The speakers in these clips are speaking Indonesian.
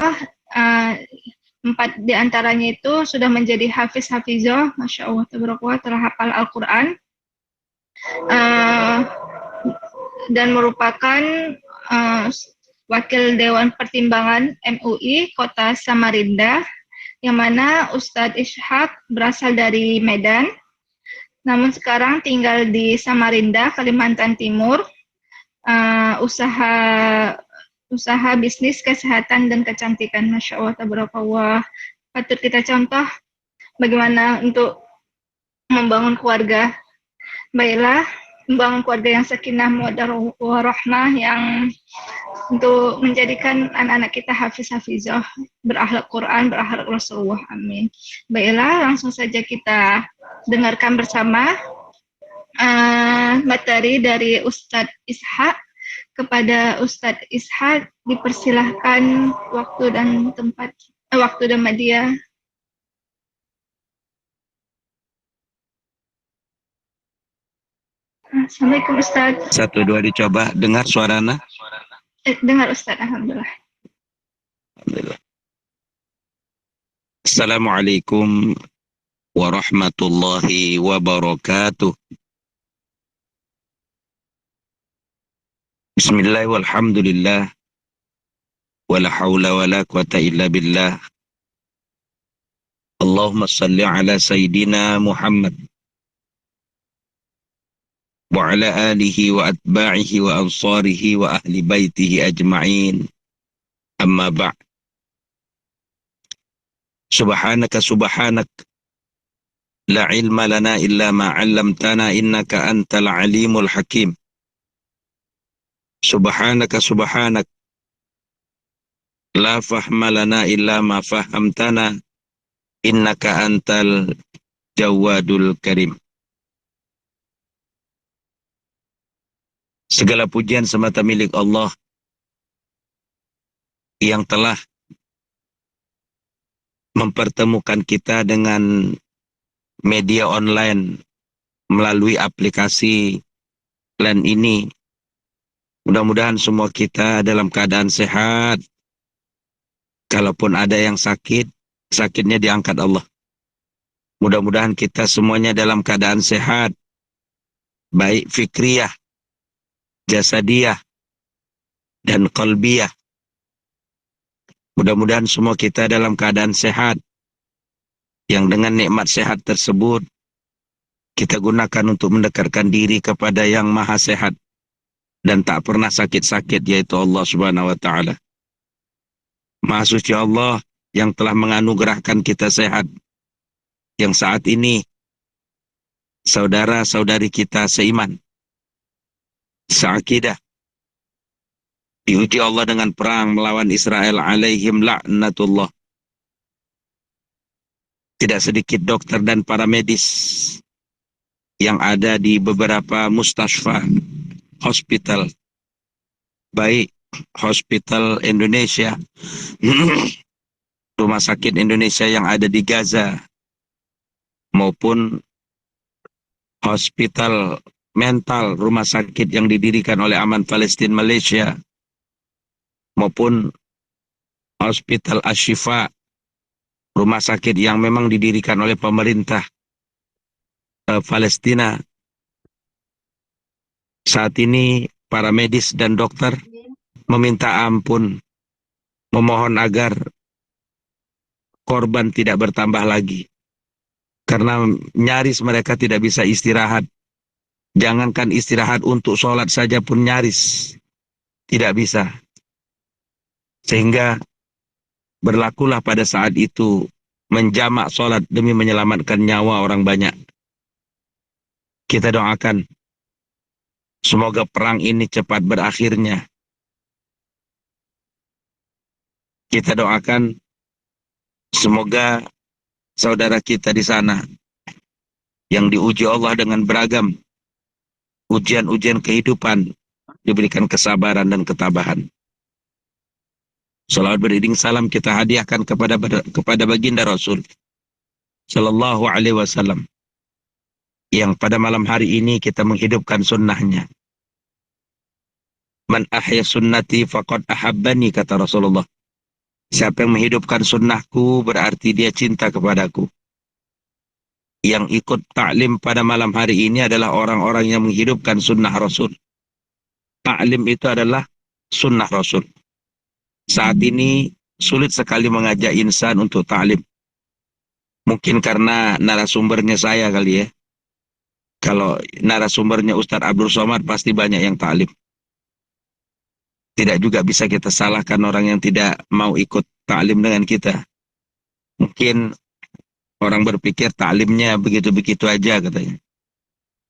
Allah, 4 di antaranya itu sudah menjadi hafiz-hafizah, Masya Allah, tabarakallah, telah hafal Al-Quran, dan merupakan Wakil Dewan Pertimbangan MUI Kota Samarinda, yang mana Ustadz Ishak berasal dari Medan, namun sekarang tinggal di Samarinda, Kalimantan Timur. Usaha bisnis kesehatan dan kecantikan, Masya Allah, tabarakallah. Patut kita contoh bagaimana untuk membangun keluarga. Baiklah, membangun keluarga yang sakinah, mawaddah warahmah, yang untuk menjadikan anak-anak kita hafiz-hafizah, berakhlak Quran, berakhlak Rasulullah. Amin. Baiklah, langsung saja kita dengarkan bersama materi dari Ustadz Ishak. Kepada Ustadz Ishak dipersilahkan waktu dan tempat, waktu dan media. Assalamualaikum Ustadz. 1, 2 dicoba, dengar suarana? Dengar Ustadz, alhamdulillah. Alhamdulillah. Assalamualaikum warahmatullahi wabarakatuh. Bismillah walhamdulillah, wala hawla wala quwata illa billah. Allahumma salli ala Sayyidina Muhammad wa ala alihi wa atba'ihi wa ansarihi wa ahli baitihi ajma'in. Amma ba'd. Subhanaka subhanak, la ilma lana illa ma 'allamtana innaka antal alimul hakim. Subhanaka subhanak, la fahma lana illa ma fahamtana innaka antal jawadul karim. Segala pujian semata milik Allah yang telah mempertemukan kita dengan media online melalui aplikasi LAN ini. Mudah-mudahan semua kita dalam keadaan sehat. Kalaupun ada yang sakit, sakitnya diangkat Allah. Mudah-mudahan kita semuanya dalam keadaan sehat, baik fikriyah, jasadiyah, dan qalbiyah. Mudah-mudahan semua kita dalam keadaan sehat, yang dengan nikmat sehat tersebut kita gunakan untuk mendekatkan diri kepada yang maha sehat dan tak pernah sakit-sakit, yaitu Allah Subhanahu wa Ta'ala. Maha suci Allah yang telah menganugerahkan kita sehat, yang saat ini saudara-saudari kita seiman, seakidah, diuji Allah dengan perang melawan Israel alaihim la'natullah. Tidak sedikit dokter dan para medis yang ada di beberapa mustashfa, hospital, baik hospital Indonesia, rumah sakit Indonesia yang ada di Gaza, maupun hospital mental, rumah sakit yang didirikan oleh Aman Palestin Malaysia, maupun hospital Ashifa, rumah sakit yang memang didirikan oleh pemerintah Palestina. Saat ini para medis dan dokter meminta ampun, memohon agar korban tidak bertambah lagi, karena nyaris mereka tidak bisa istirahat. Jangankan istirahat, untuk sholat saja pun nyaris tidak bisa. Sehingga berlakulah pada saat itu menjamak sholat demi menyelamatkan nyawa orang banyak. Kita doakan semoga perang ini cepat berakhirnya. Kita doakan semoga saudara kita di sana yang diuji Allah dengan beragam ujian-ujian kehidupan diberikan kesabaran dan ketabahan. Salawat beriring salam kita hadiahkan kepada baginda Rasul Sallallahu Alaihi Wasallam, yang pada malam hari ini kita menghidupkan sunnahnya. Man ahya sunnati faqad ahabbani, kata Rasulullah. Siapa yang menghidupkan sunnahku berarti dia cinta kepadaku. Yang ikut taklim pada malam hari ini adalah orang-orang yang menghidupkan sunnah Rasul. Taklim itu adalah sunnah Rasul. Saat ini sulit sekali mengajak insan untuk taklim. Mungkin karena narasumbernya saya kali ya. Kalau narasumbernya Ustadz Abdul Somad pasti banyak yang taklim. Tidak juga bisa kita salahkan orang yang tidak mau ikut taklim dengan kita. Mungkin orang berpikir taklimnya begitu-begitu aja katanya.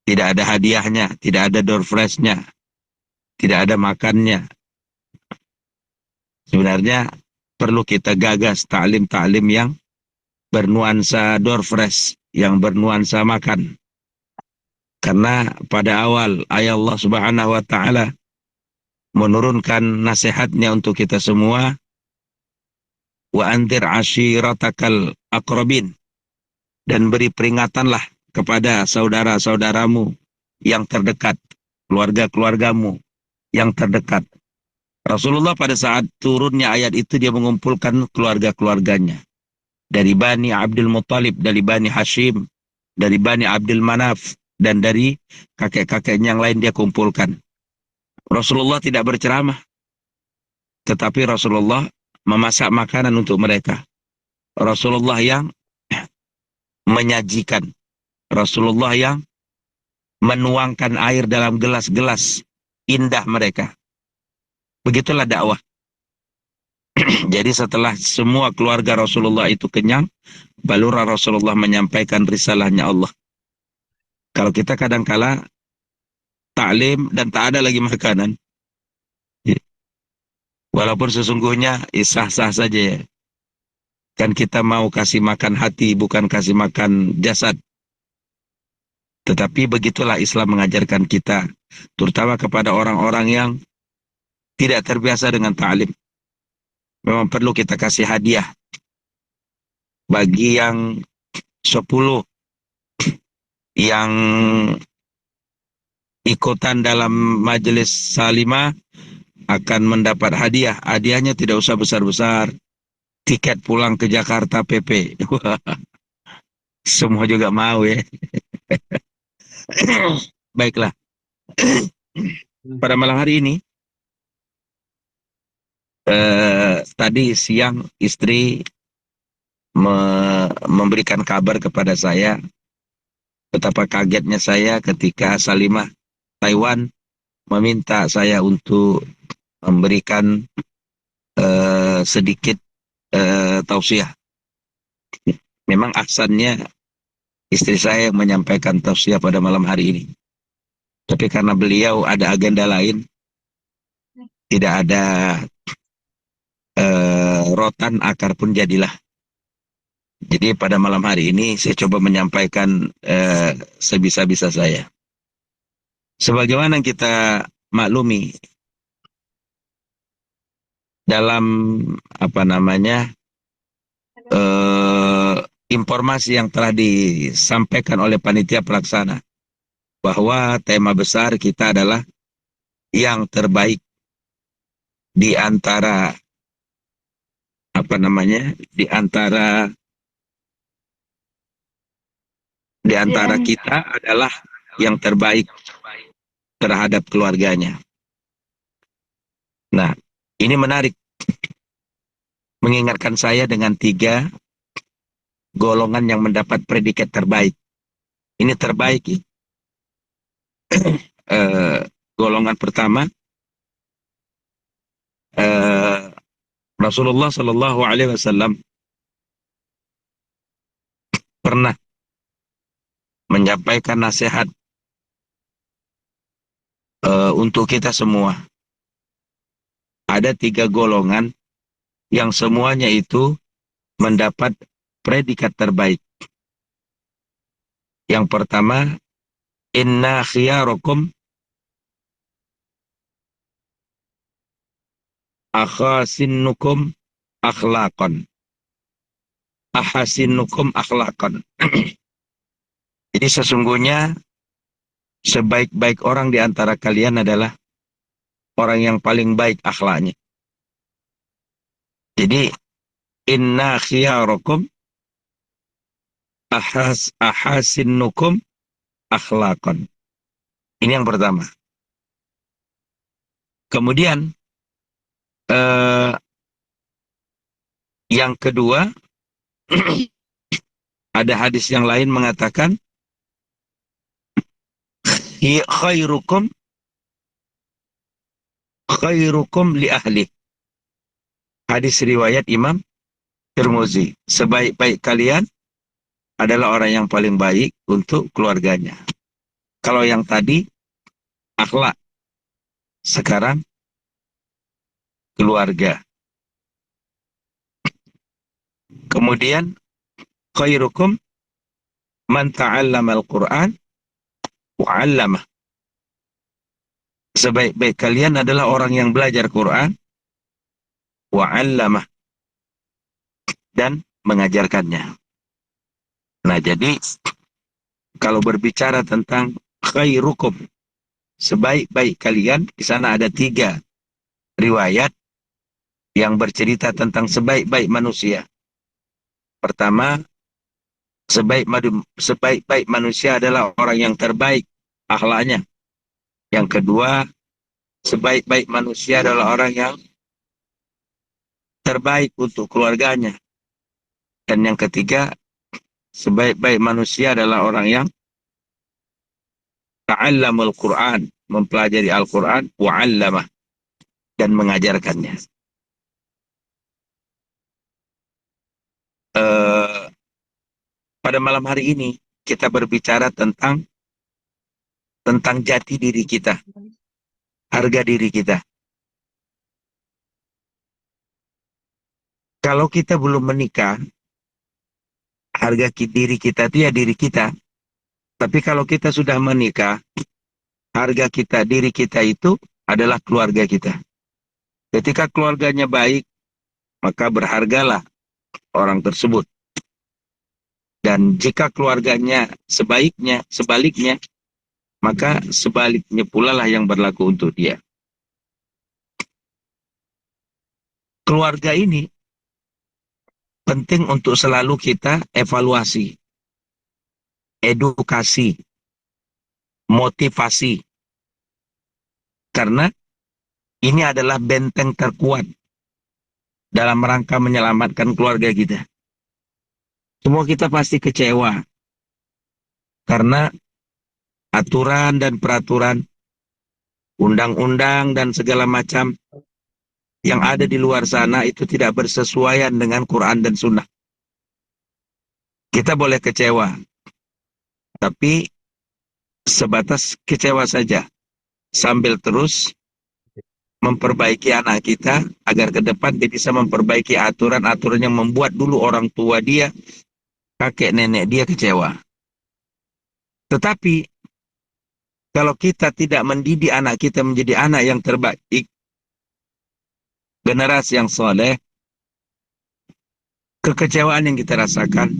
Tidak ada hadiahnya, tidak ada door prize-nya, tidak ada makannya. Sebenarnya perlu kita gagas taklim-taklim yang bernuansa door prize, yang bernuansa makan. Karena pada awal ayat Allah Subhanahu wa taala menurunkan nasihatnya untuk kita semua, wa anzir ashiratakal aqrabin, dan beri peringatanlah kepada saudara-saudaramu yang terdekat, keluarga-keluargamu yang terdekat. Rasulullah pada saat turunnya ayat itu dia mengumpulkan keluarga-keluarganya. Dari Bani Abdul Muttalib, dari Bani Hashim, dari Bani Abdul Manaf, dan dari kakek-kakeknya yang lain dia kumpulkan. Rasulullah tidak berceramah, tetapi Rasulullah memasak makanan untuk mereka. Rasulullah yang menyajikan. Rasulullah yang menuangkan air dalam gelas-gelas indah mereka. Begitulah dakwah. Jadi setelah semua keluarga Rasulullah itu kenyang, barulah Rasulullah menyampaikan risalahnya Allah. Kalau kita kadangkala taklim dan tak ada lagi makanan, walaupun sesungguhnya sah-sah saja ya. Kan kita mau kasih makan hati, bukan kasih makan jasad. Tetapi begitulah Islam mengajarkan kita, terutama kepada orang-orang yang tidak terbiasa dengan taklim. Memang perlu kita kasih hadiah. Bagi yang 10 yang ikutan dalam majelis salimah akan mendapat hadiah. Hadiahnya tidak usah besar-besar. Tiket pulang ke Jakarta PP. Semua juga mau ya. Baiklah. Pada malam hari ini, tadi siang istri memberikan kabar kepada saya betapa kagetnya saya ketika Salimah Taiwan meminta saya untuk memberikan sedikit tausiah. Memang aksannya istri saya yang menyampaikan tausiah pada malam hari ini. Tapi karena beliau ada agenda lain, tidak ada rotan, akar pun jadilah. Jadi pada malam hari ini saya coba menyampaikan sebisa-bisa saya. Sebagaimana kita maklumi dalam informasi yang telah disampaikan oleh panitia pelaksana bahwa tema besar kita adalah yang terbaik di antara kita adalah yang terbaik terhadap keluarganya. Nah, ini menarik mengingatkan saya dengan 3 golongan yang mendapat predikat terbaik. Ini terbaik ya. Golongan pertama, Rasulullah Shallallahu Alaihi Wasallam pernah menyampaikan nasihat untuk kita semua. Ada 3 golongan yang semuanya itu mendapat predikat terbaik. Yang pertama, inna khiyarakum ahasinukum akhlaqan. Ahasinukum akhlaqan. Jadi sesungguhnya sebaik-baik orang di antara kalian adalah orang yang paling baik akhlaknya. Jadi inna khiyarakum ahasinnukum akhlaqan. Ini yang pertama. Kemudian eh, yang kedua, ada hadis yang lain mengatakan khairukum li ahli. Hadis riwayat Imam Tirmizi. Sebaik-baik kalian adalah orang yang paling baik untuk keluarganya. Kalau yang tadi akhlak, sekarang keluarga. Kemudian khairukum man ta'allama al-Qur'an wa 'allamah. Sebaik-baik kalian adalah orang yang belajar Quran wa 'allamah dan mengajarkannya. Nah, jadi kalau berbicara tentang khairukum, sebaik-baik kalian, di sana ada 3 riwayat yang bercerita tentang sebaik-baik manusia. Pertama, sebaik-baik manusia adalah orang yang terbaik akhlaknya. Yang kedua, sebaik-baik manusia adalah orang yang terbaik untuk keluarganya. Dan yang ketiga, sebaik-baik manusia adalah orang yang ta'allamul Qur'an, mempelajari Al-Quran, wa'allamah, dan mengajarkannya. Pada malam hari ini, kita berbicara tentang jati diri kita, harga diri kita. Kalau kita belum menikah, harga diri kita itu ya diri kita. Tapi kalau kita sudah menikah, harga kita, diri kita itu adalah keluarga kita. Ketika keluarganya baik, maka berhargalah orang tersebut. Dan jika keluarganya sebaliknya, maka sebaliknya pula lah yang berlaku untuk dia. Keluarga ini penting untuk selalu kita evaluasi, edukasi, motivasi. Karena ini adalah benteng terkuat dalam rangka menyelamatkan keluarga kita. Semua kita pasti kecewa karena aturan dan peraturan, undang-undang dan segala macam yang ada di luar sana itu tidak bersesuaian dengan Quran dan Sunnah. Kita boleh kecewa, tapi sebatas kecewa saja, sambil terus memperbaiki anak kita agar ke depan dia bisa memperbaiki aturan-aturan yang membuat dulu orang tua dia, kakek nenek dia kecewa. Tetapi kalau kita tidak mendidik anak kita menjadi anak yang terbaik, generasi yang soleh, kekecewaan yang kita rasakan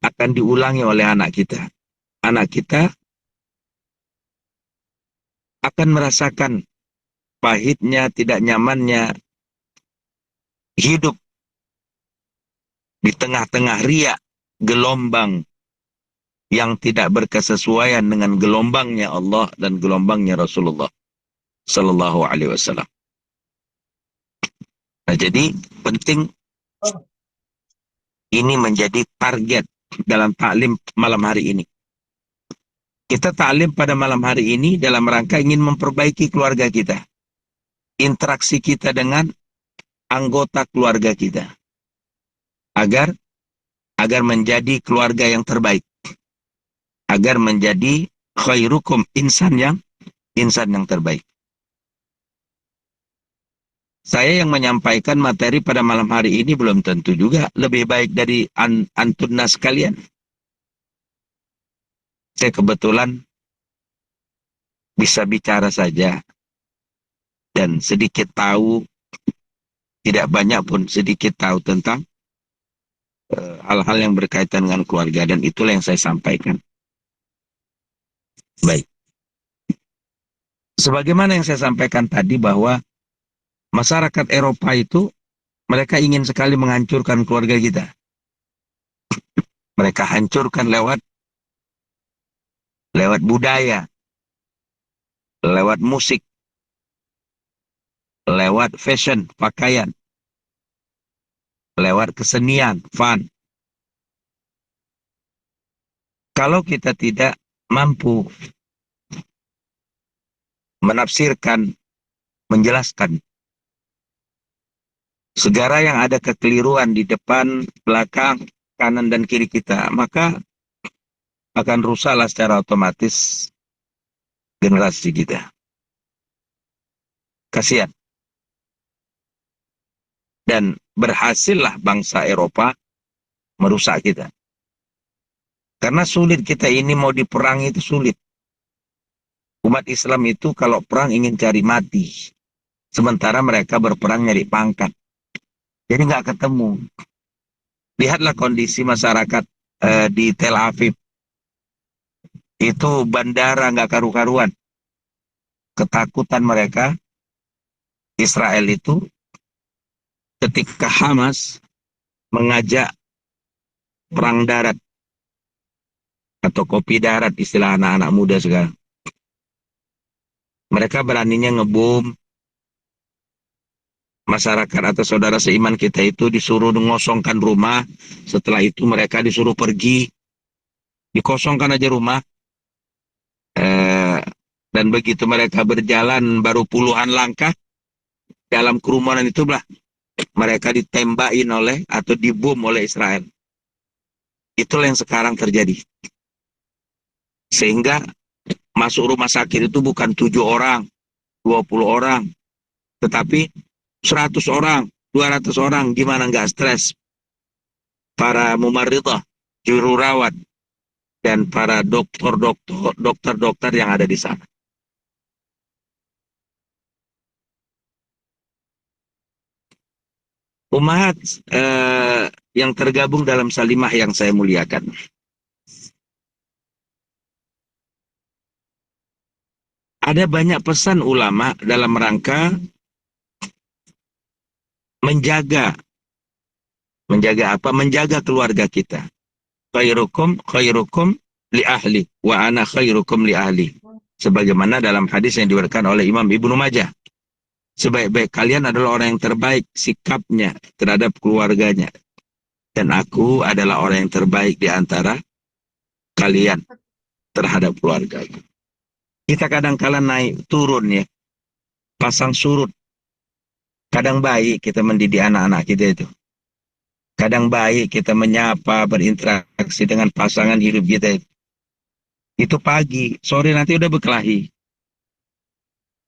akan diulangi oleh anak kita. Anak kita akan merasakan pahitnya, tidak nyamannya hidup di tengah-tengah riak, gelombang yang tidak berkesesuaian dengan gelombangnya Allah dan gelombangnya Rasulullah Sallallahu Alaihi Wasallam. Nah, jadi penting ini menjadi target dalam taklim malam hari ini. Kita taklim pada malam hari ini dalam rangka ingin memperbaiki keluarga kita. Interaksi kita dengan anggota keluarga kita. Agar menjadi keluarga yang terbaik. Agar menjadi khairukum, insan yang terbaik. Saya yang menyampaikan materi pada malam hari ini belum tentu juga lebih baik dari antunna sekalian. Saya kebetulan bisa bicara saja dan sedikit tahu, tidak banyak pun sedikit tahu tentang hal-hal yang berkaitan dengan keluarga, dan itulah yang saya sampaikan. Baik. Sebagaimana yang saya sampaikan tadi bahwa masyarakat Eropa itu Mereka ingin sekali menghancurkan keluarga kita. Mereka hancurkan lewat budaya, lewat musik, lewat fashion, pakaian, lewat kesenian, fun. Kalau kita tidak mampu menafsirkan, menjelaskan segala yang ada kekeliruan di depan, belakang, kanan dan kiri kita, maka akan rusaklah secara otomatis generasi kita. Kasihan. Dan berhasillah bangsa Eropa merusak kita. Karena sulit kita ini mau diperangi itu sulit. Umat Islam itu kalau perang ingin cari mati. Sementara mereka berperang nyari pangkat. Jadi nggak ketemu. Lihatlah kondisi masyarakat di Tel Aviv. Itu bandara nggak karu-karuan. Ketakutan mereka, Israel itu, ketika Hamas mengajak perang darat atau kopi darat istilah anak-anak muda sekarang. Mereka beraninya ngebom masyarakat atau saudara seiman kita itu disuruh mengosongkan rumah. Setelah itu mereka disuruh pergi, dikosongkan aja rumah. Dan begitu mereka berjalan baru puluhan langkah dalam kerumunan itu mereka ditembakin oleh atau dibom oleh Israel. Itulah yang sekarang terjadi. Sehingga masuk rumah sakit itu bukan 7 orang, 20 orang, tetapi 100 orang, 200 orang. Gimana nggak stres? Para mumarridah, juru rawat, dan para dokter-dokter yang ada di sana. Umat yang tergabung dalam salimah yang saya muliakan. Ada banyak pesan ulama dalam rangka menjaga apa? Menjaga keluarga kita. Khairukum li ahli wa ana khairukum li ahli. Sebagaimana dalam hadis yang diriwayatkan oleh Imam Ibnu Majah. Sebaik-baik kalian adalah orang yang terbaik sikapnya terhadap keluarganya. Dan aku adalah orang yang terbaik di antara kalian terhadap keluarga. Kita kadang-kala naik turun ya. Pasang surut. Kadang baik kita mendidik anak-anak kita itu. Kadang baik kita menyapa, berinteraksi dengan pasangan hidup kita itu. Itu pagi, sore nanti udah berkelahi.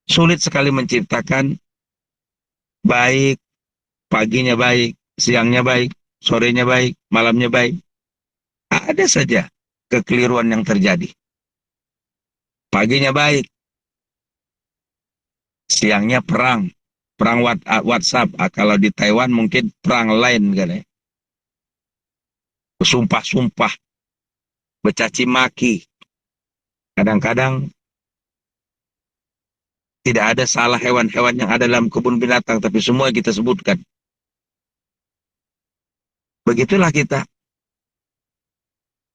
Sulit sekali menciptakan baik, paginya baik, siangnya baik, sorenya baik, malamnya baik. Ada saja kekeliruan yang terjadi. Paginya baik, siangnya perang. Perang WhatsApp. Kalau di Taiwan mungkin perang lain kan ya. Bersumpah-sumpah, bercaci maki. Kadang-kadang tidak ada salah hewan-hewan yang ada dalam kebun binatang, tapi semua kita sebutkan. Begitulah kita.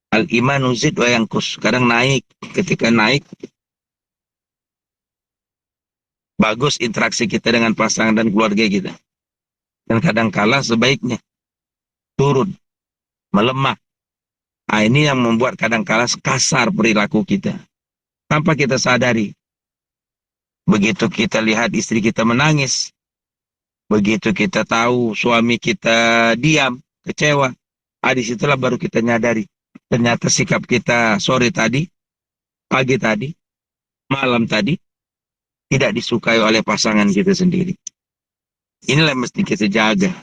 Al-imanu zid wa yankus. Kadang naik. Ketika naik, bagus interaksi kita dengan pasangan dan keluarga kita. Dan kadang kala sebaiknya turun, melemah. Nah, ini yang membuat kadang kala kasar perilaku kita. Tanpa kita sadari. Begitu kita lihat istri kita menangis. Begitu kita tahu suami kita diam, kecewa. Disitulah baru kita nyadari. Ternyata sikap kita sore tadi, pagi tadi, malam tadi, tidak disukai oleh pasangan kita sendiri. Inilah yang mesti kita jaga.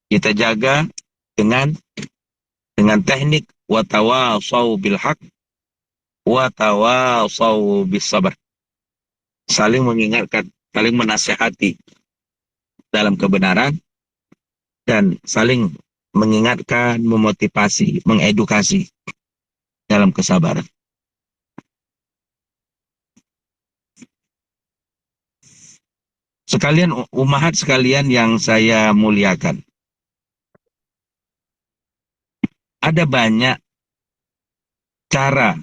Kita jaga dengan teknik watawasau bil haq, watawasau bis sabar. Saling mengingatkan, saling menasihati dalam kebenaran, dan saling mengingatkan, memotivasi, mengedukasi dalam kesabaran. Sekalian umahat sekalian yang saya muliakan. Ada banyak cara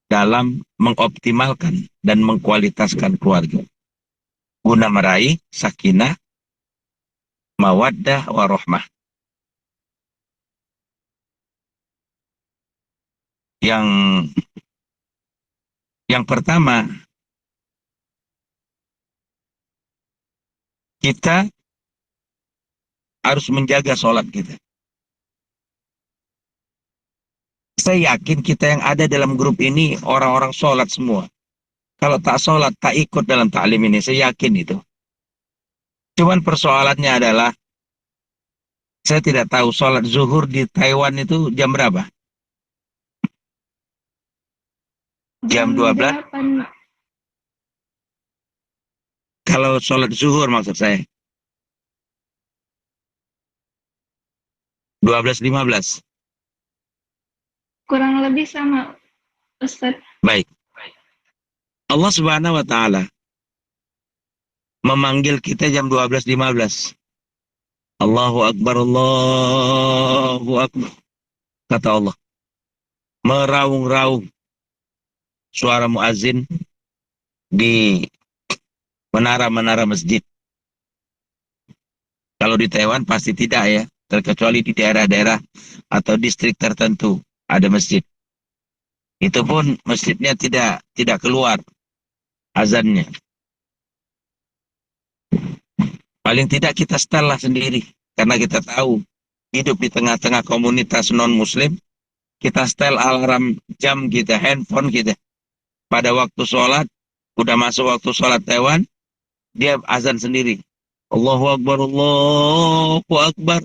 dalam mengoptimalkan dan mengkualitaskan keluarga guna meraih sakinah, mawaddah, warahmah. Yang yang pertama, kita harus menjaga sholat kita. Saya yakin kita yang ada dalam grup ini orang-orang sholat semua. Kalau tak sholat, tak ikut dalam taklim ini, saya yakin itu. Cuman persoalannya adalah, saya tidak tahu sholat zuhur di Taiwan itu jam berapa? Jam 12? 8. Kalau sholat zuhur maksud saya. 12.15. Kurang lebih sama, Ustadz. Baik. Allah Subhanahu wa taala memanggil kita jam 12.15. Allahu Akbar, Allahu Akbar. Kata Allah. Meraung-raung suara muazin di menara-menara masjid. Kalau di Taiwan pasti tidak ya, terkecuali di daerah-daerah atau distrik tertentu ada masjid. Itu pun masjidnya tidak keluar azannya. Paling tidak kita setel lah sendiri, karena kita tahu hidup di tengah-tengah komunitas non-muslim, kita setel alarm jam kita, handphone kita. Pada waktu sholat, udah masuk waktu sholat Taiwan, dia azan sendiri. Allahu Akbar, Allahu Akbar.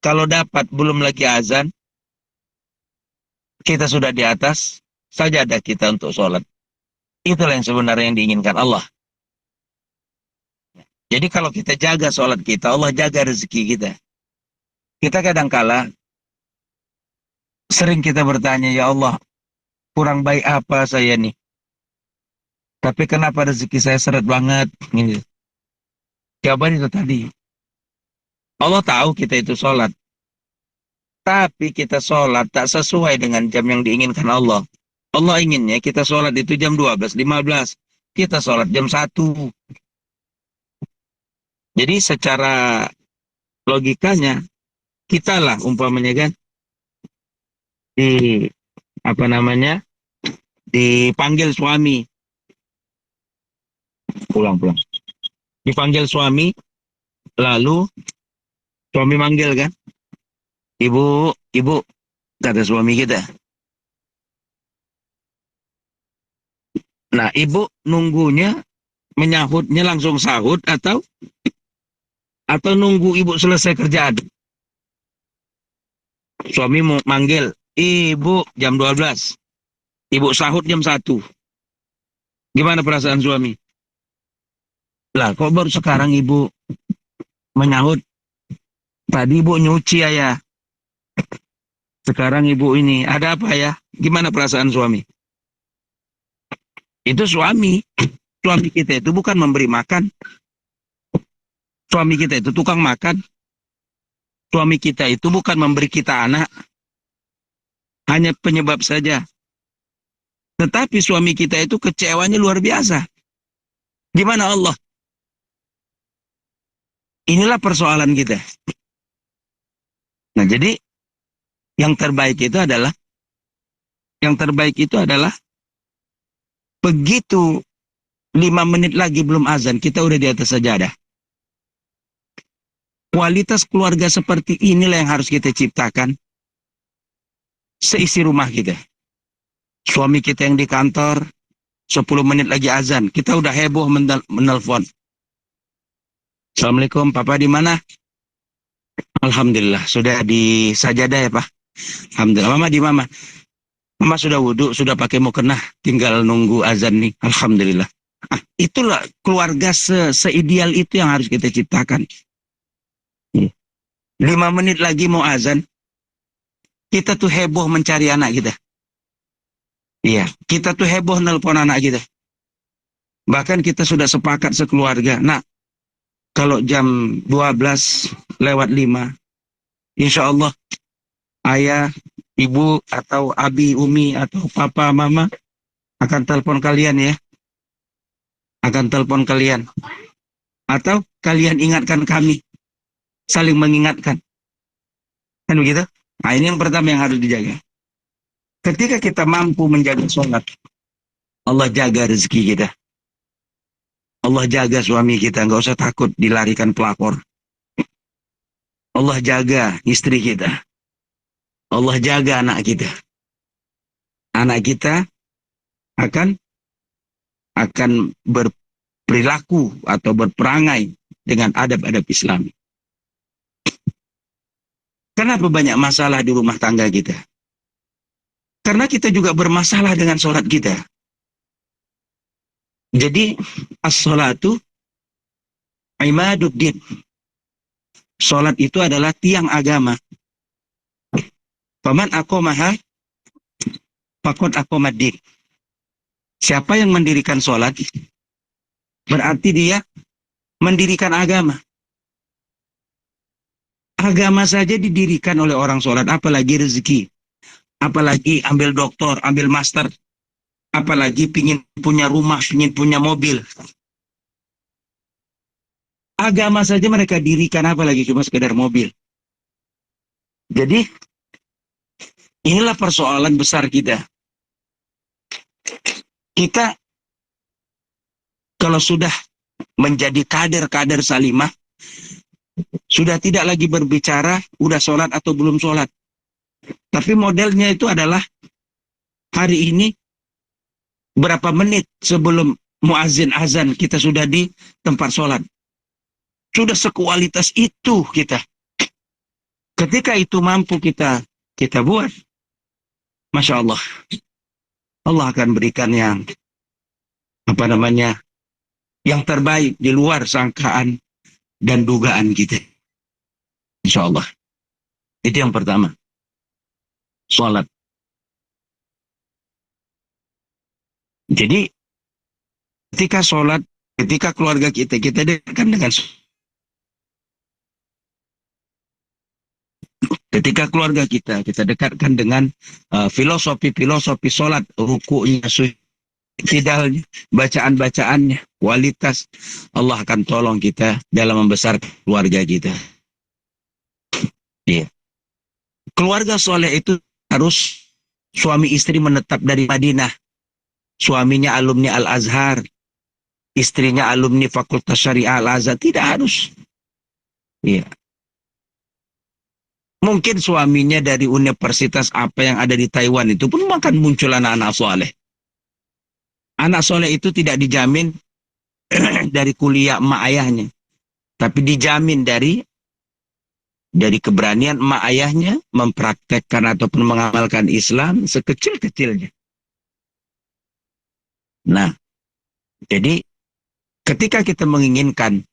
Kalau dapat belum lagi azan, kita sudah di atas sajadah kita untuk sholat. Itulah yang sebenarnya yang diinginkan Allah. Jadi kalau kita jaga sholat kita, Allah jaga rezeki kita. Kita kadangkala sering kita bertanya, ya Allah, kurang baik apa saya nih? Tapi kenapa rezeki saya seret banget? Gitu. Jawaban itu tadi. Allah tahu kita itu sholat. Tapi kita sholat tak sesuai dengan jam yang diinginkan Allah. Allah inginnya kita sholat itu jam 12.15. Kita sholat jam 1. Jadi secara logikanya, kita lah umpamanya kan, di apa namanya, dipanggil suami. Pulang. Dipanggil suami, lalu suami manggil kan. Ibu, kata suami kita. Nah, ibu nunggunya, menyahutnya langsung sahut atau nunggu ibu selesai kerjaan. Suami mau manggil, ibu jam 12. Ibu sahut jam 1. Gimana perasaan suami? Lah, kok baru sekarang ibu menyahut? Tadi ibu nyuci ayah. Sekarang ibu ini, ada apa ya? Gimana perasaan suami? Itu suami. Suami kita itu bukan memberi makan. Suami kita itu tukang makan. Suami kita itu bukan memberi kita anak. Hanya penyebab saja. Tetapi suami kita itu kecewanya luar biasa. Gimana Allah? Inilah persoalan kita. Nah, jadi yang terbaik itu adalah begitu 5 menit lagi belum azan, kita udah di atas sajadah. Kualitas keluarga seperti inilah yang harus kita ciptakan seisi rumah kita. Suami kita yang di kantor, 10 menit lagi azan, kita udah heboh menelpon. Assalamualaikum, Papa di mana? Alhamdulillah, sudah di sajadah ya Pak. Alhamdulillah, Mama di mana? Mama sudah wudhu, sudah pakai mukena, tinggal nunggu azan nih. Alhamdulillah. Itulah keluarga seideal itu yang harus kita ciptakan. 5 menit lagi mau azan, kita tuh heboh mencari anak kita. Iya, kita tuh heboh nelpon anak kita. Bahkan kita sudah sepakat sekeluarga. Nah, kalau jam 12:05, insya Allah ayah, ibu, atau abi, umi, atau papa, mama akan telepon kalian ya. Akan telepon kalian. Atau kalian ingatkan kami. Saling mengingatkan. Kan begitu? Nah, ini yang pertama yang harus dijaga. Ketika kita mampu menjaga sholat, Allah jaga rezeki kita. Allah jaga suami kita. Nggak usah takut dilarikan pelakor. Allah jaga istri kita. Allah jaga anak kita. Anak kita akan berperilaku atau berperangai dengan adab-adab Islam. Kenapa banyak masalah di rumah tangga kita? Karena kita juga bermasalah dengan sholat kita. Jadi, as-sholatu imaduddin. Sholat itu adalah tiang agama. Faman aqamaha faqad aqamaddin. Siapa yang mendirikan sholat, berarti dia mendirikan agama. Agama saja didirikan oleh orang sholat, apalagi rezeki. Apalagi ambil doktor, ambil master. Apalagi pingin punya rumah, pingin punya mobil. Agama saja mereka dirikan, apalagi cuma sekedar mobil. Jadi, inilah persoalan besar kita. Kita, kalau sudah menjadi kader-kader salimah, sudah tidak lagi berbicara, udah sholat atau belum sholat. Tapi modelnya itu adalah, hari ini, berapa menit sebelum muazin azan, kita sudah di tempat sholat. Sudah sekualitas itu kita. Ketika itu mampu kita buat, Masya Allah, Allah akan berikan yang yang terbaik di luar sangkaan dan dugaan kita. Insya Allah. Itu yang pertama. Sholat. Jadi, ketika sholat, ketika keluarga kita dekatkan dengan sholat. Ketika keluarga kita dekatkan dengan filosofi sholat, ruku'nya, tidalnya, bacaan-bacaannya, kualitas, Allah akan tolong kita dalam membesarkan keluarga kita. Iya. Keluarga soleh itu harus suami istri menetap dari Madinah. Suaminya alumni Al-Azhar, istrinya alumni Fakultas Syariah Al-Azhar. Tidak harus. Iya. Mungkin suaminya dari universitas apa yang ada di Taiwan itu pun akan muncul anak-anak soleh. Anak soleh itu tidak dijamin dari kuliah emak ayahnya. Tapi dijamin dari keberanian emak ayahnya mempraktekkan ataupun mengamalkan Islam sekecil-kecilnya. Nah, jadi ketika kita menginginkan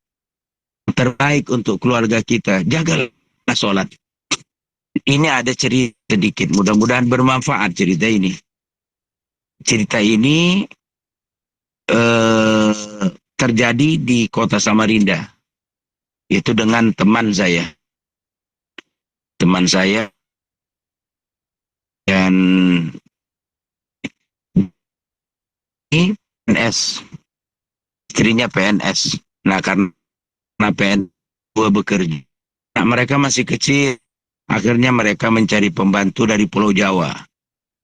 terbaik untuk keluarga kita, jagalah sholat. Ini ada cerita sedikit, mudah-mudahan bermanfaat cerita ini. Cerita ini terjadi di kota Samarinda. Itu dengan teman saya. Teman saya dan ini PNS. Istrinya PNS. Nah, karena PNS bekerja. Nah, mereka masih kecil. Akhirnya mereka mencari pembantu dari Pulau Jawa.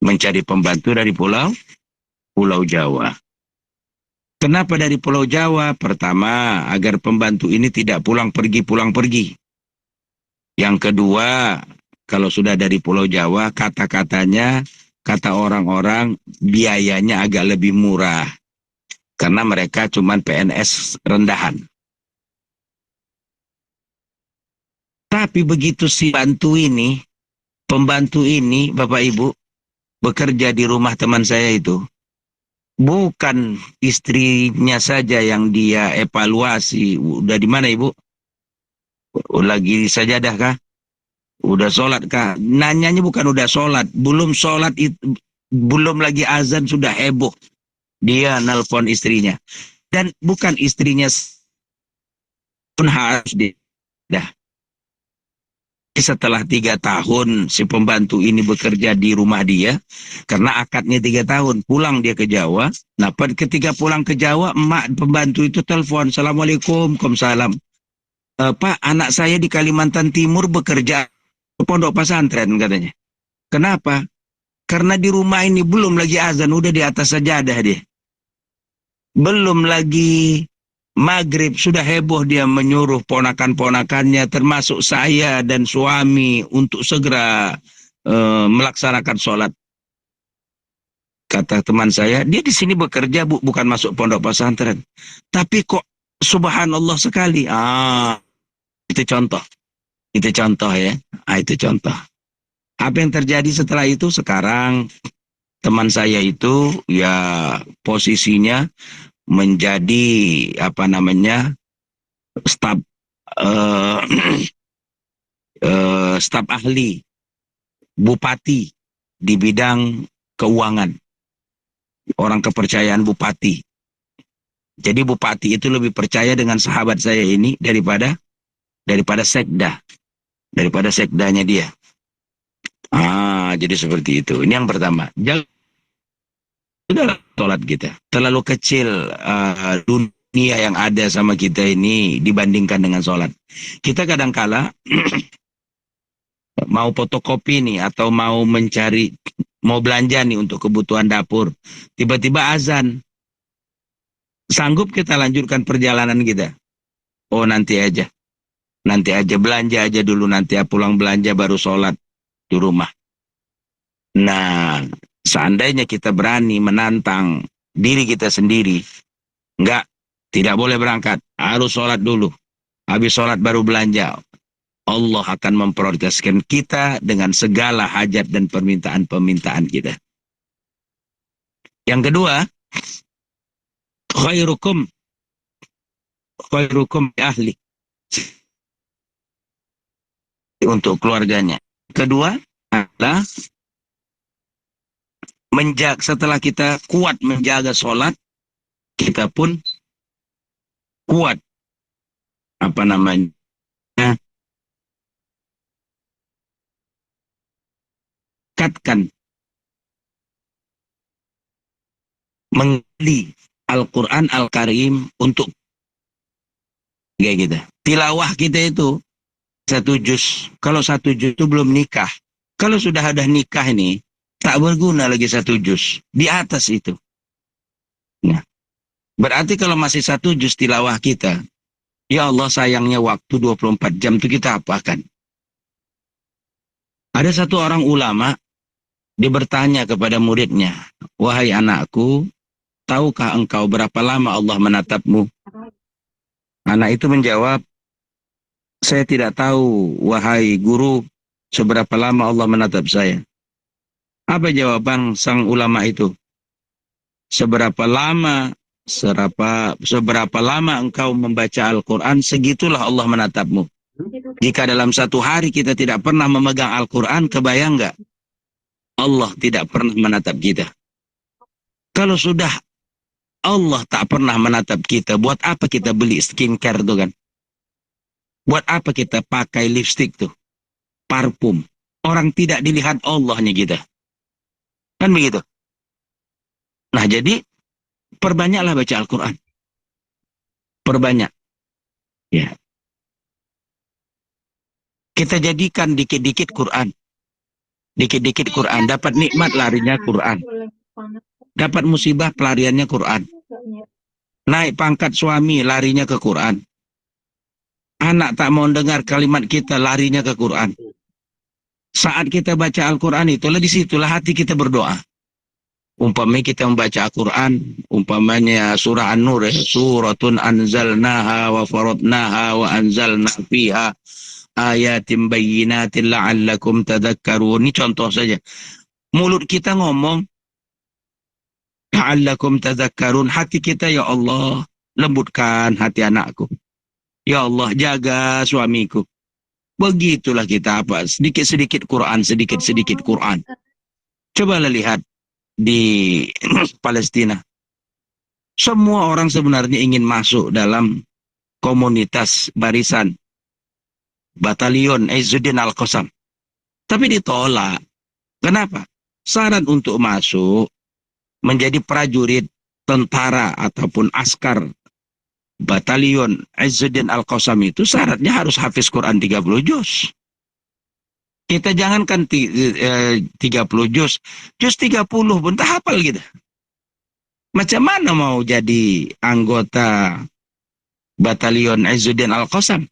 Mencari pembantu dari Pulau Jawa. Kenapa dari Pulau Jawa? Pertama, agar pembantu ini tidak pulang pergi. Yang kedua, kalau sudah dari Pulau Jawa, kata orang-orang, biayanya agak lebih murah. Karena mereka cuma PNS rendahan. Tapi begitu si pembantu ini, Bapak Ibu, bekerja di rumah teman saya itu, bukan istrinya saja yang dia evaluasi. Udah di mana Ibu? Lagi sajadah kah? Udah sholat kah? Nanyanya bukan udah sholat. Belum sholat, belum lagi azan sudah heboh. Dia nelpon istrinya. dan bukan istrinya pun harus dah. Setelah 3 tahun si pembantu ini bekerja di rumah dia, karena akadnya 3 tahun, pulang dia ke Jawa. Nah, ketika pulang ke Jawa, emak pembantu itu telepon, Assalamualaikum, Waalaikumsalam. Pak, anak saya di Kalimantan Timur bekerja ke pondok pesantren katanya. Kenapa? Karena di rumah ini belum lagi azan, udah di atas sajadah dia. Belum lagi maghrib, sudah heboh dia menyuruh ponakan-ponakannya, termasuk saya dan suami, untuk segera melaksanakan sholat. Kata teman saya, dia di sini bekerja, Bu, bukan masuk pondok pesantren. Tapi kok subhanallah sekali. Itu contoh. Itu contoh ya. Itu contoh. Apa yang terjadi setelah itu? Sekarang teman saya itu ya posisinya menjadi apa namanya, staf eh, staf ahli bupati di bidang keuangan, orang kepercayaan bupati. Jadi bupati itu lebih percaya dengan sahabat saya ini daripada sekda, daripada sekdanya dia. Jadi seperti itu. Ini yang pertama. Jangan sholat kita. Terlalu kecil dunia yang ada sama kita ini dibandingkan dengan sholat. Kita kadangkala mau fotokopi nih atau mau belanja nih untuk kebutuhan dapur. Tiba-tiba azan. Sanggup kita lanjutkan perjalanan kita? Oh, nanti aja. Nanti aja, belanja aja dulu, nanti pulang belanja baru sholat di rumah. Nah, seandainya kita berani menantang diri kita sendiri, tidak boleh berangkat, harus sholat dulu. Habis sholat baru belanja. Allah akan memprioritaskan kita dengan segala hajat dan permintaan-permintaan kita. Yang kedua, khairukum ahli, untuk keluarganya. Kedua adalah setelah kita kuat menjaga sholat, kita pun kuat katkan menggali Al-Quran Al-Karim untuk kayak gitu. Tilawah kita itu 1 juz. Kalau 1 juz itu belum nikah. Kalau sudah ada nikah ini, tak berguna lagi 1 juz. Di atas itu. Nah, berarti kalau masih 1 juz tilawah kita, ya Allah sayangnya waktu 24 jam itu kita apakan? Ada satu orang ulama, dia bertanya kepada muridnya, wahai anakku, tahukah engkau berapa lama Allah menatapmu? Anak itu menjawab, saya tidak tahu, wahai guru, seberapa lama Allah menatap saya. Apa jawaban sang ulama itu? Seberapa lama engkau membaca Al-Quran, segitulah Allah menatapmu. Jika dalam 1 hari kita tidak pernah memegang Al-Quran, kebayang nggak? Allah tidak pernah menatap kita. Kalau sudah Allah tak pernah menatap kita, buat apa kita beli skincare tuh kan? Buat apa kita pakai lipstick tuh? Parfum. Orang tidak dilihat Allahnya kita. Kan begitu? Nah, jadi perbanyaklah baca Al-Quran. Perbanyak. Ya. Kita jadikan dikit-dikit Quran. Dikit-dikit Quran. Dapat nikmat, larinya Quran. Dapat musibah, pelariannya Quran. Naik pangkat suami, larinya ke Quran. Anak tak mau dengar kalimat kita, larinya ke Quran. Saat kita baca Al-Quran itulah, disitulah hati kita berdoa. Umpamanya kita membaca Al-Quran, umpamanya surah An-Nur, suratun anzalnaha wa faradnaha wa anzalna fiha ayatim bayyinatin la'allakum tadhakkarun. Ini contoh saja. Mulut kita ngomong la'allakum tadhakkarun, hati kita, ya Allah, lembutkan hati anakku. Ya Allah, jaga suamiku. Begitulah kita sedikit-sedikit Quran, sedikit-sedikit Quran. Cobalah lihat di Palestina. Semua orang sebenarnya ingin masuk dalam komunitas barisan Batalion Izzuddin Al-Qassam. Tapi ditolak. Kenapa? Syarat untuk masuk menjadi prajurit tentara ataupun askar Batalion Izzuddin Al-Qassam itu syaratnya harus hafiz Quran 30 juz. Kita jangankan 30 juz, juz 30 pun tak hafal kita. Macam mana mau jadi anggota Batalion Izzuddin Al-Qassam?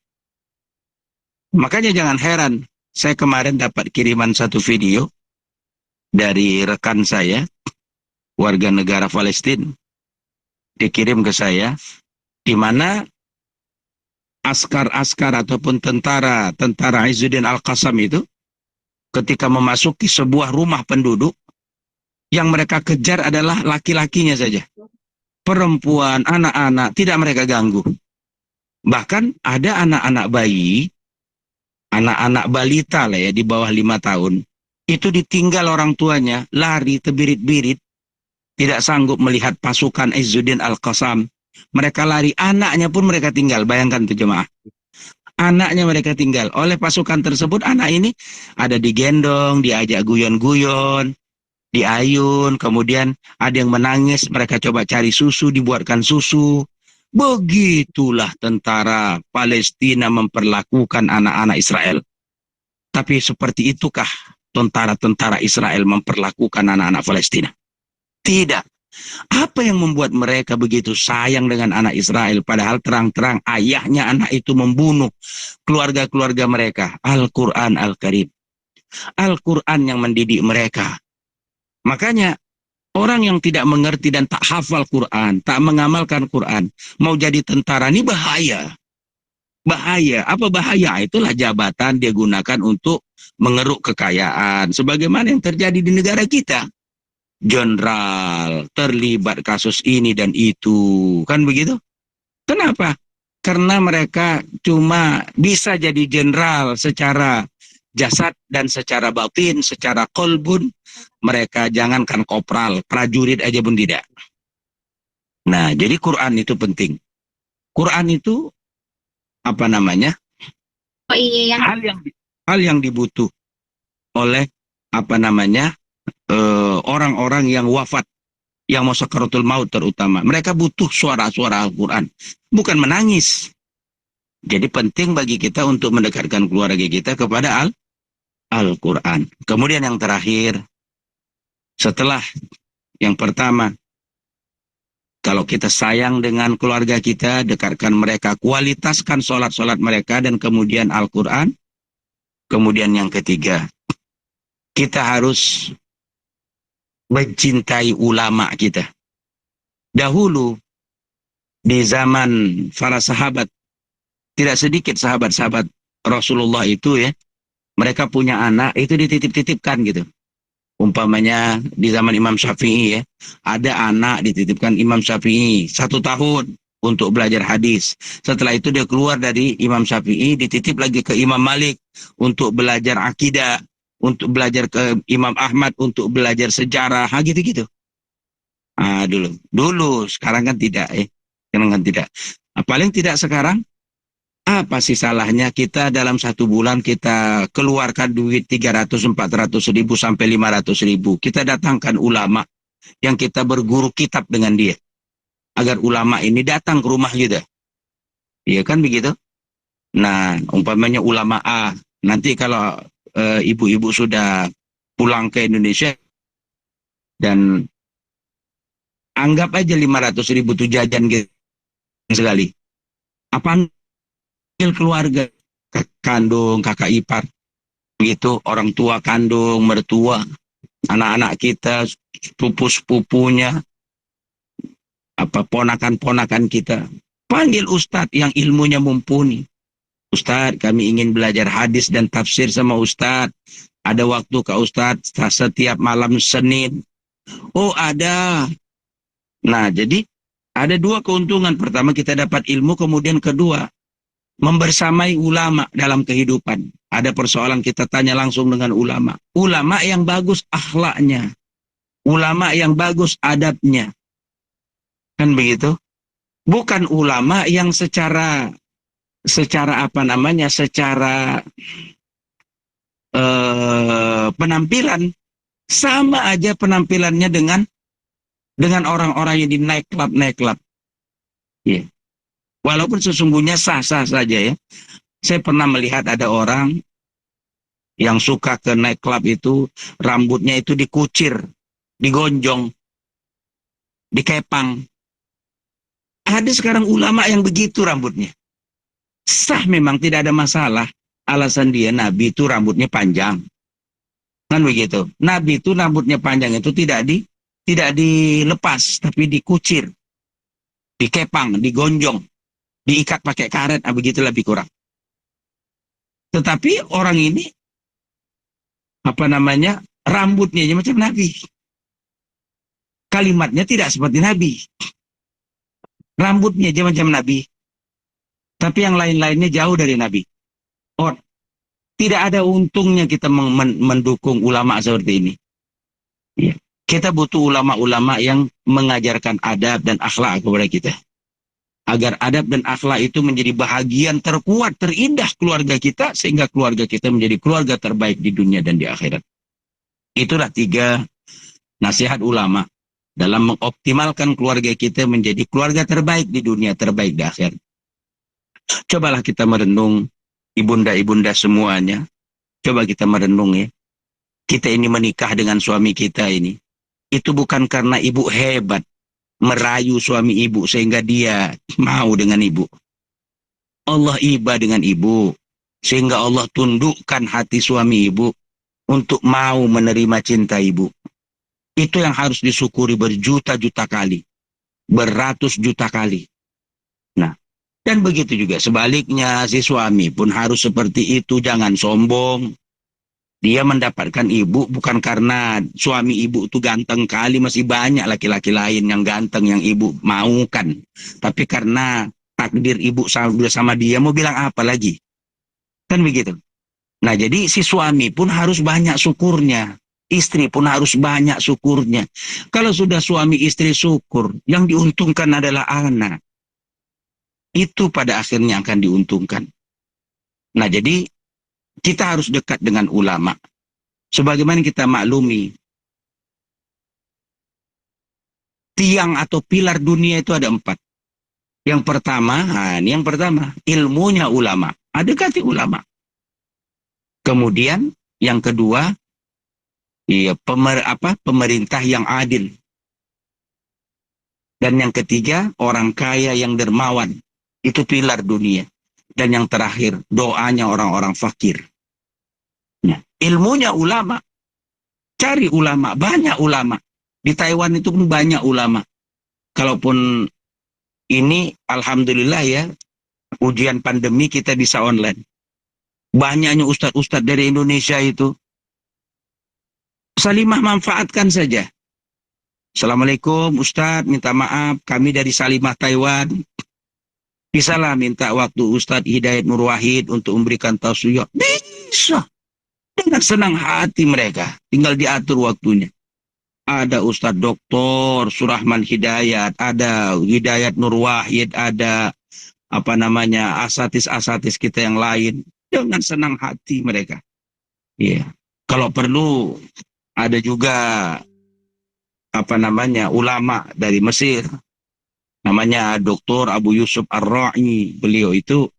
Makanya jangan heran, saya kemarin dapat kiriman satu video dari rekan saya, warga negara Palestina, dikirim ke saya, di mana askar-askar ataupun tentara Izzuddin Al-Qassam itu, ketika memasuki sebuah rumah penduduk, yang mereka kejar adalah laki-lakinya saja. Perempuan, anak-anak, tidak mereka ganggu. Bahkan ada anak-anak bayi, anak-anak balita lah ya, di bawah 5 tahun, itu ditinggal orang tuanya, lari terbirit-birit, tidak sanggup melihat pasukan Izzuddin Al-Qassam. Mereka lari, anaknya pun mereka tinggal. Bayangkan tuh jemaah. Anaknya mereka tinggal. Oleh pasukan tersebut, anak ini ada digendong, diajak guyon-guyon, diayun, kemudian ada yang menangis, mereka coba cari susu, dibuatkan susu. Begitulah tentara Palestina memperlakukan anak-anak Israel. Tapi seperti itukah tentara-tentara Israel memperlakukan anak-anak Palestina? Tidak. Apa yang membuat mereka begitu sayang dengan anak Israel, padahal terang-terang ayahnya anak itu membunuh keluarga-keluarga mereka? Al-Quran Al-Karim. Al-Quran yang mendidik mereka. Makanya orang yang tidak mengerti dan tak hafal Quran, tak mengamalkan Quran, mau jadi tentara, ini bahaya. Bahaya. Apa bahaya? Itulah jabatan dia gunakan untuk mengeruk kekayaan. Sebagaimana yang terjadi di negara kita. Jenderal terlibat kasus ini dan itu. Kan begitu? Kenapa? Karena mereka cuma bisa jadi jenderal secara jasad dan secara batin, secara kolbun. Mereka jangankan kopral, prajurit aja pun tidak. Nah, jadi Quran itu penting. Quran itu apa namanya? Oh iya, Hal yang dibutuh oleh apa namanya? Orang-orang yang wafat, yang mau sakaratul maut terutama. Mereka butuh suara-suara Al-Quran, bukan menangis. Jadi penting bagi kita untuk mendekatkan keluarga kita kepada Al-Quran. Kemudian yang terakhir, setelah yang pertama, kalau kita sayang dengan keluarga kita, dekatkan mereka, kualitaskan sholat-sholat mereka, dan kemudian Al-Quran. Kemudian yang ketiga, kita harus mencintai ulama kita. Dahulu, di zaman para sahabat, tidak sedikit sahabat-sahabat Rasulullah itu ya, mereka punya anak, itu dititip-titipkan gitu. Umpamanya di zaman Imam Syafi'i ya, ada anak dititipkan Imam Syafi'i 1 tahun untuk belajar hadis. Setelah itu dia keluar dari Imam Syafi'i, dititip lagi ke Imam Malik untuk belajar akidah, untuk belajar ke Imam Ahmad untuk belajar sejarah, gitu-gitu. Dulu, sekarang kan tidak sekarang kan tidak. Paling tidak sekarang, apa sih salahnya kita dalam 1 bulan kita keluarkan duit 300-400 ribu sampai 500 ribu. Kita datangkan ulama yang kita berguru kitab dengan dia. Agar ulama ini datang ke rumah kita. Iya kan begitu? Nah, umpamanya ulama A. Nanti kalau ibu-ibu sudah pulang ke Indonesia dan anggap aja 500 ribu itu jajan gitu sekali. Apa keluarga, kakak kandung, kakak ipar, begitu, orang tua kandung, mertua, anak-anak kita, sepupu-sepupunya, ponakan-ponakan kita, panggil ustadz yang ilmunya mumpuni. Ustadz, kami ingin belajar hadis dan tafsir sama ustadz. Ada waktu ke ustadz setiap malam Senin? Oh ada. Nah jadi ada 2 keuntungan. Pertama, kita dapat ilmu. Kemudian kedua, membersamai ulama dalam kehidupan. Ada persoalan kita tanya langsung dengan ulama. Ulama yang bagus akhlaknya. Ulama yang bagus adabnya. Kan begitu? Bukan ulama yang secara apa namanya, secara penampilan sama aja penampilannya dengan orang-orang yang di naik klub. Ya. Walaupun sesungguhnya sah-sah saja ya. Saya pernah melihat ada orang yang suka ke naik klub itu, rambutnya itu dikucir, digonjong, dikepang. Ada sekarang ulama yang begitu rambutnya. Sah, memang tidak ada masalah. Alasan dia Nabi itu rambutnya panjang. Kan begitu. Nabi itu rambutnya panjang itu tidak dilepas, tapi dikucir, dikepang, digonjong, diikat pakai karet, begitu lebih kurang. Tetapi orang ini apa namanya, rambutnya aja macam Nabi. Kalimatnya tidak seperti Nabi. Rambutnya aja macam Nabi. Tapi yang lain-lainnya jauh dari Nabi. Oh, tidak ada untungnya kita mendukung ulama seperti ini. Ya. Kita butuh ulama-ulama yang mengajarkan adab dan akhlak kepada kita. Agar adab dan akhlak itu menjadi bahagian terkuat, terindah keluarga kita, sehingga keluarga kita menjadi keluarga terbaik di dunia dan di akhirat. Itulah 3 nasihat ulama dalam mengoptimalkan keluarga kita menjadi keluarga terbaik di dunia, terbaik di akhirat. Cobalah kita merenung, ibunda-ibunda semuanya. Coba kita merenung ya. Kita ini menikah dengan suami kita ini. Itu bukan karena ibu hebat, merayu suami ibu sehingga dia mau dengan ibu. Allah iba dengan ibu, sehingga Allah tundukkan hati suami ibu untuk mau menerima cinta ibu. Itu yang harus disyukuri berjuta-juta kali, beratus juta kali. Nah, dan begitu juga sebaliknya, si suami pun harus seperti itu, jangan sombong. Dia mendapatkan ibu bukan karena suami ibu itu ganteng kali, masih banyak laki-laki lain yang ganteng yang ibu maukan. Tapi karena takdir ibu sama dia, mau bilang apa lagi? Kan begitu. Nah, jadi si suami pun harus banyak syukurnya. Istri pun harus banyak syukurnya. Kalau sudah suami istri syukur, yang diuntungkan adalah anak. Itu pada akhirnya akan diuntungkan. Nah, jadi kita harus dekat dengan ulama. Sebagaimana kita maklumi, tiang atau pilar dunia itu ada 4. Yang pertama, ilmunya ulama. Dekati ulama. Kemudian yang kedua, pemerintah yang adil. Dan yang ketiga, orang kaya yang dermawan. Itu pilar dunia. Dan yang terakhir, doanya orang-orang fakir. Nah, ilmunya ulama. Cari ulama, banyak ulama. Di Taiwan itu pun banyak ulama. Kalaupun ini, alhamdulillah ya, ujian pandemi kita bisa online. Banyaknya ustadz-ustadz dari Indonesia itu. Salimah manfaatkan saja. Assalamualaikum Ustadz, minta maaf, kami dari Salimah Taiwan. Bisalah minta waktu Ustadz Hidayat Nur Wahid untuk memberikan tausiah. Bisa. Dengan senang hati mereka. Tinggal diatur waktunya. Ada Ustadz Doktor Surahman Hidayat, ada Hidayat Nur Wahid, ada asatis-asatis kita yang lain. Dengan senang hati mereka. Iya. Kalau perlu ada juga ulama dari Mesir. Namanya Dr. Abu Yusuf Ar-Ra'i. Beliau itu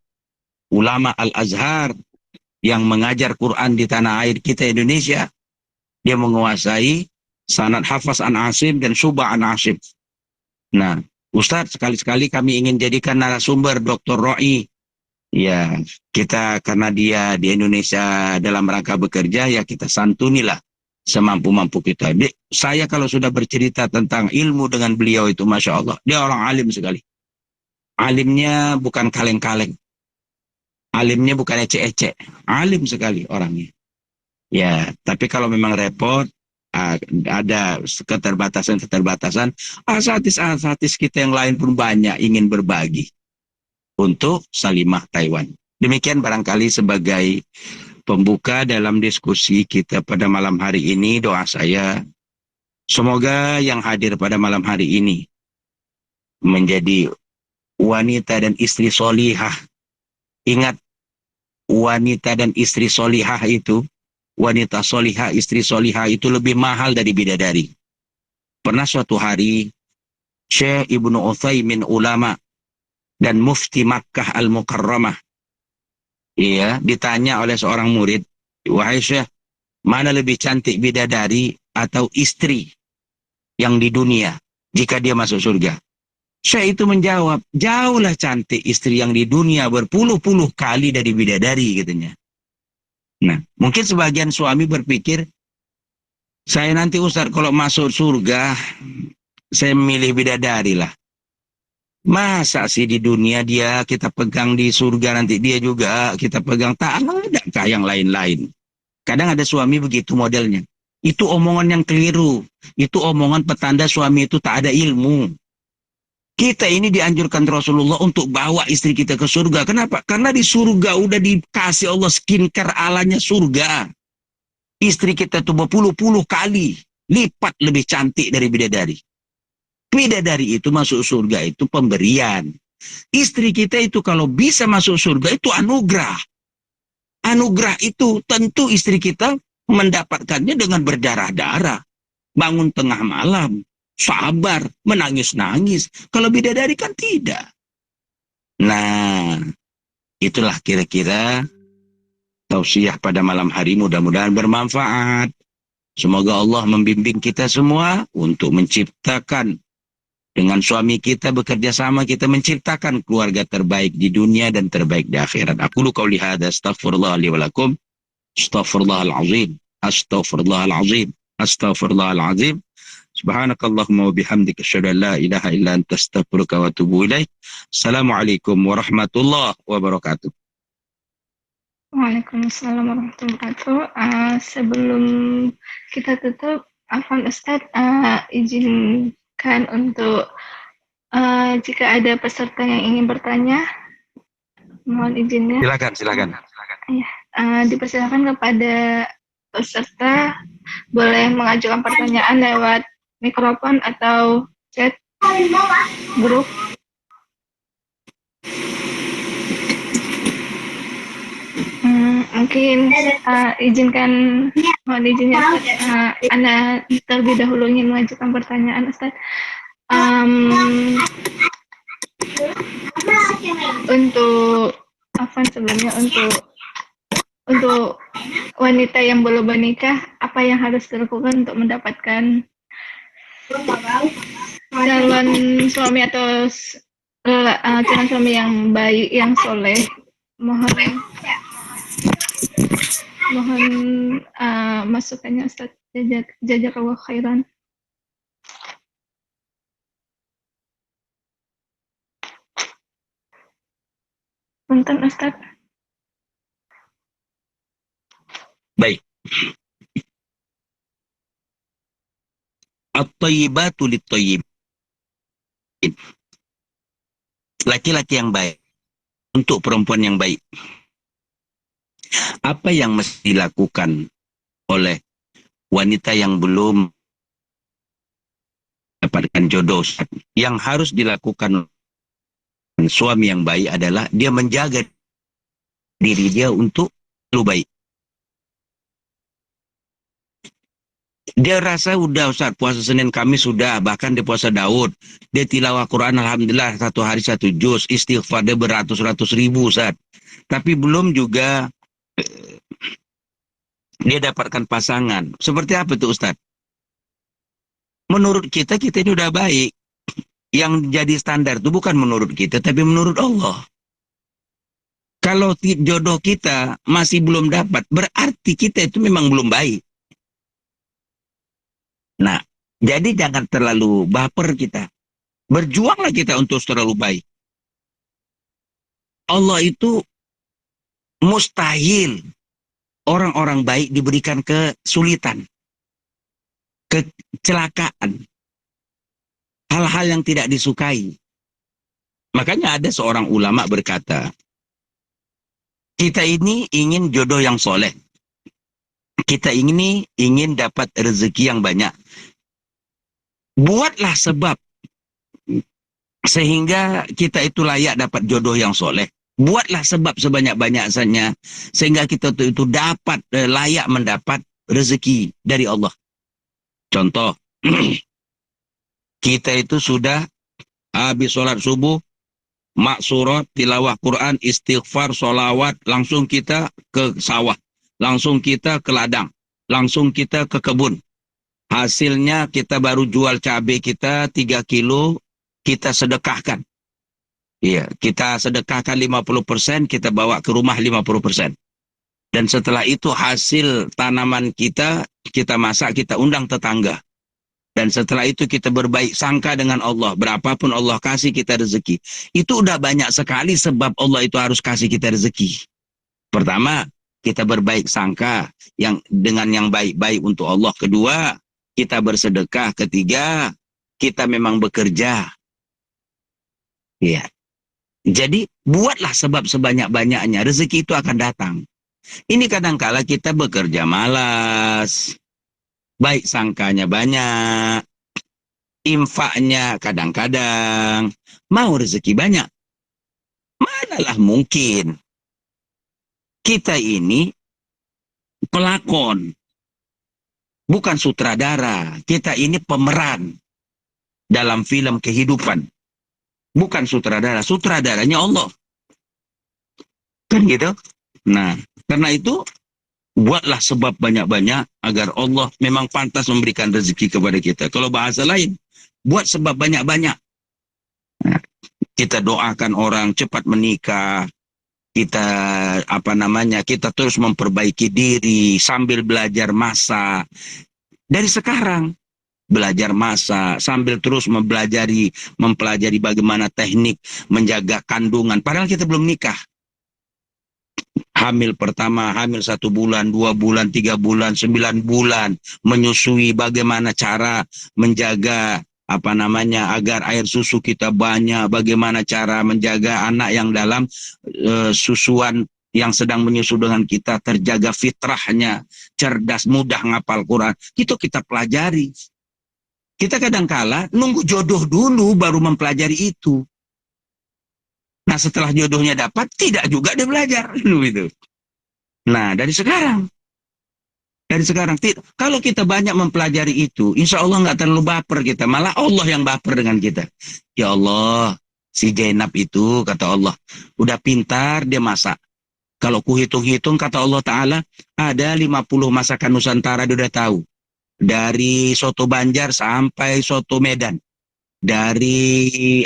ulama Al-Azhar yang mengajar Quran di tanah air kita Indonesia. Dia menguasai sanad Hafaz an Asim dan Syubah an Asim. Nah, Ustadz, sekali-sekali kami ingin jadikan narasumber Dr. Ra'i. Ya, kita karena dia di Indonesia dalam rangka bekerja, ya kita santunilah semampu-mampu kita. Saya kalau sudah bercerita tentang ilmu dengan beliau itu, Masya Allah, dia orang alim sekali. Alimnya bukan kaleng-kaleng. Alimnya bukan ecek-ecek. Alim sekali orangnya. Ya, tapi kalau memang repot, ada keterbatasan-keterbatasan, asatis-asatis kita yang lain pun banyak ingin berbagi untuk Salimah Taiwan. Demikian barangkali sebagai pembuka dalam diskusi kita pada malam hari ini. Doa saya, semoga yang hadir pada malam hari ini menjadi wanita dan istri solihah. Ingat, wanita dan istri solihah itu, wanita solihah, istri solihah itu lebih mahal dari bidadari. Pernah suatu hari, Syekh Ibnu Utsaimin, ulama dan mufti Makkah Al-Mukarramah, ditanya oleh seorang murid, wahai Syekh, mana lebih cantik, bidadari atau istri yang di dunia jika dia masuk surga? Syekh itu menjawab, jauhlah cantik istri yang di dunia berpuluh-puluh kali dari bidadari, katanya. Nah, mungkin sebagian suami berpikir, saya nanti Ustaz kalau masuk surga, saya memilih bidadari lah. Masa sih di dunia dia kita pegang, di surga nanti dia juga kita pegang? Tak adakah yang lain-lain? Kadang ada suami begitu modelnya. Itu omongan yang keliru. Itu omongan petanda suami itu tak ada ilmu. Kita ini dianjurkan Rasulullah untuk bawa istri kita ke surga. Kenapa? Karena di surga udah dikasih Allah skincare alanya surga. Istri kita tuh berpuluh-puluh kali lipat lebih cantik dari bidadari. Bidadari itu masuk surga itu pemberian. Istri kita itu kalau bisa masuk surga itu anugerah. Anugerah itu tentu istri kita mendapatkannya dengan berdarah-darah. Bangun tengah malam, sabar, menangis-nangis. Kalau bidadari kan tidak. Nah, itulah kira-kira tausiah pada malam hari, mudah-mudahan bermanfaat. Semoga Allah membimbing kita semua untuk menciptakan, dengan suami kita bekerja sama, kita menciptakan keluarga terbaik di dunia dan terbaik di akhirat. Aku qauli hadza, astaghfirullah li wa lakum, astaghfirullahal azim, astaghfirullahal azim, astaghfirullahal azim. Subhanakallahumma wa bihamdika asyhadu an la ilaha illa anta astaghfiruka wa atubu ilaik. Assalamualaikum warahmatullahi wabarakatuh. Waalaikumsalam warahmatullahi wabarakatuh. Sebelum kita tutup, Afwan Ustadz, izinkan untuk jika ada peserta yang ingin bertanya, mohon izinnya. Silakan. Dipersilakan kepada peserta, boleh mengajukan pertanyaan lewat mikrofon atau chat grup. Mungkin izinkan, mohon izinnya Ana terlebih dahulu ingin mengajukan pertanyaan, Ustaz. Untuk sebelumnya untuk wanita yang belum menikah, apa yang harus dilakukan untuk mendapatkan calon suami atau calon suami yang baik, yang soleh? Mohon masukannya, Ustaz. Jazakallahu khairan. Punten, Ustaz. Baik. At-thayyibatu lit-thayyibin. Laki-laki yang baik untuk perempuan yang baik. Apa yang mesti dilakukan oleh wanita yang belum mendapatkan jodoh? Yang harus dilakukan suami yang baik adalah dia menjaga diri dia untuk selalu baik. Dia rasa udah Ustaz, puasa Senin Kamis sudah, bahkan dia puasa Daud, dia tilawah Quran alhamdulillah 1 hari 1 juz, istighfar dia beratus-ratus ribu Ustaz, tapi belum juga dia dapatkan pasangan. Seperti apa itu Ustaz? Menurut kita ini udah baik. Yang jadi standar itu bukan menurut kita, tapi menurut Allah. Kalau jodoh kita masih belum dapat, berarti kita itu memang belum baik. Nah, jadi jangan terlalu baper kita. Berjuanglah kita untuk terlalu baik. Allah itu mustahil orang-orang baik diberikan kesulitan, kecelakaan, hal-hal yang tidak disukai. Makanya ada seorang ulama berkata, kita ini ingin jodoh yang soleh. Kita ini ingin dapat rezeki yang banyak. Buatlah sebab sehingga kita itu layak dapat jodoh yang soleh. Buatlah sebab sebanyak-banyaknya sehingga kita itu dapat layak mendapat rezeki dari Allah. Contoh, kita itu sudah habis sholat subuh, maksurat, tilawah Quran, istighfar, sholawat, langsung kita ke sawah, langsung kita ke ladang, langsung kita ke kebun. Hasilnya kita baru jual cabai kita 3 kilo, kita sedekahkan. Iya, kita sedekahkan 50%, kita bawa ke rumah 50%. Dan setelah itu hasil tanaman kita masak, kita undang tetangga. Dan setelah itu kita berbaik sangka dengan Allah. Berapapun Allah kasih kita rezeki. Itu udah banyak sekali sebab Allah itu harus kasih kita rezeki. Pertama, kita berbaik sangka dengan yang baik-baik untuk Allah. Kedua, kita bersedekah. Ketiga, kita memang bekerja. Iya. Jadi, buatlah sebab sebanyak-banyaknya. Rezeki itu akan datang. Ini kadangkala kita bekerja malas. Baik sangkanya banyak, infaknya kadang-kadang, mau rezeki banyak. Manalah mungkin. Kita ini pelakon, bukan sutradara. Kita ini pemeran dalam film kehidupan. Bukan sutradara, sutradaranya Allah. Kan gitu? Nah, karena itu, buatlah sebab banyak-banyak agar Allah memang pantas memberikan rezeki kepada kita. Kalau bahasa lain, buat sebab banyak-banyak. Nah, kita doakan orang cepat menikah. Kita kita terus memperbaiki diri sambil belajar masak. Dari sekarang belajar masak sambil terus mempelajari bagaimana teknik menjaga kandungan. Padahal kita belum nikah. Hamil pertama, hamil 1 bulan, 2 bulan, 3 bulan, 9 bulan, menyusui, bagaimana cara menjaga agar air susu kita banyak, bagaimana cara menjaga anak yang dalam susuan yang sedang menyusu dengan kita terjaga fitrahnya, cerdas, mudah ngapal Quran. Itu kita pelajari. Kita kadangkala nunggu jodoh dulu baru mempelajari itu. Nah, setelah jodohnya dapat, tidak juga dia belajar. Gitu. Nah, dari sekarang. Kalau kita banyak mempelajari itu, insya Allah nggak terlalu baper kita. Malah Allah yang baper dengan kita. Ya Allah, si Zainab itu, kata Allah, udah pintar dia masak. Kalau kuhitung-hitung, kata Allah Ta'ala, ada 50 masakan Nusantara dia udah tahu. Dari soto Banjar sampai soto Medan. Dari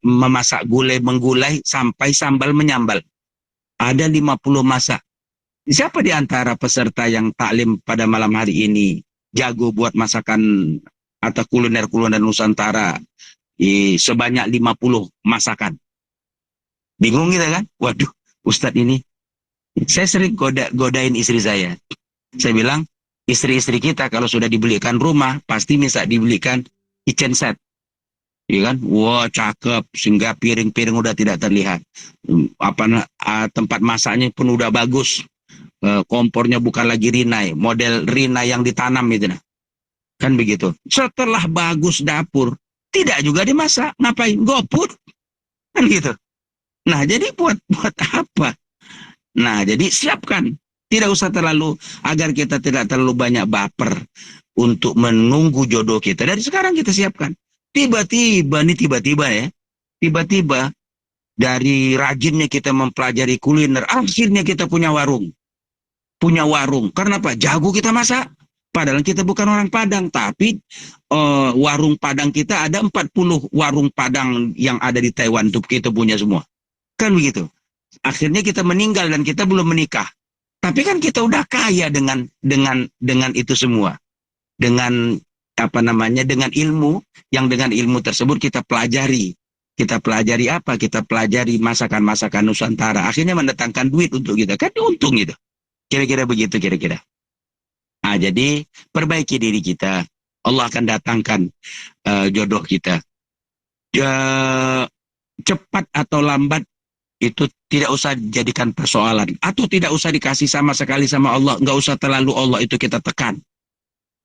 memasak gulai menggulai sampai sambal menyambal. Ada 50 masak. Siapa di antara peserta yang taklim pada malam hari ini jago buat masakan atau kuliner-kuliner Nusantara sebanyak 50 masakan? Bingung kita kan? Waduh, Ustadz ini. Saya sering godain istri saya. Saya bilang, istri-istri kita kalau sudah dibelikan rumah, pasti bisa dibelikan kitchen set, ya kan? Wah, cakep, sehingga piring-piring udah tidak terlihat. Tempat masaknya pun udah bagus. Kompornya bukan lagi Rinnai, model Rinnai yang ditanam itu, nah. Kan begitu. Setelah bagus dapur, tidak juga dimasak. Ngapain? GoFood. Kan gitu. Nah, jadi buat apa? Nah, jadi siapkan. Tidak usah agar kita tidak terlalu banyak baper untuk menunggu jodoh kita. Dari sekarang kita siapkan. Tiba-tiba ya. Tiba-tiba dari rajinnya kita mempelajari kuliner, akhirnya kita punya warung. Karena apa? Jago kita masak. Padahal kita bukan orang Padang, tapi warung Padang kita ada 40 warung Padang yang ada di Taiwan itu kita punya semua. Kan begitu. Akhirnya kita meninggal dan kita belum menikah. Tapi kan kita udah kaya dengan itu semua. Dengan dengan ilmu, yang dengan ilmu tersebut kita pelajari. Kita pelajari apa? Kita pelajari masakan-masakan Nusantara. Akhirnya mendatangkan duit untuk kita. Kan untung gitu. Kira-kira begitu, kira-kira. Nah, jadi perbaiki diri kita. Allah akan datangkan jodoh kita. Cepat atau lambat, itu tidak usah jadikan persoalan. Atau tidak usah dikasih sama sekali sama Allah. Nggak usah terlalu Allah itu kita tekan.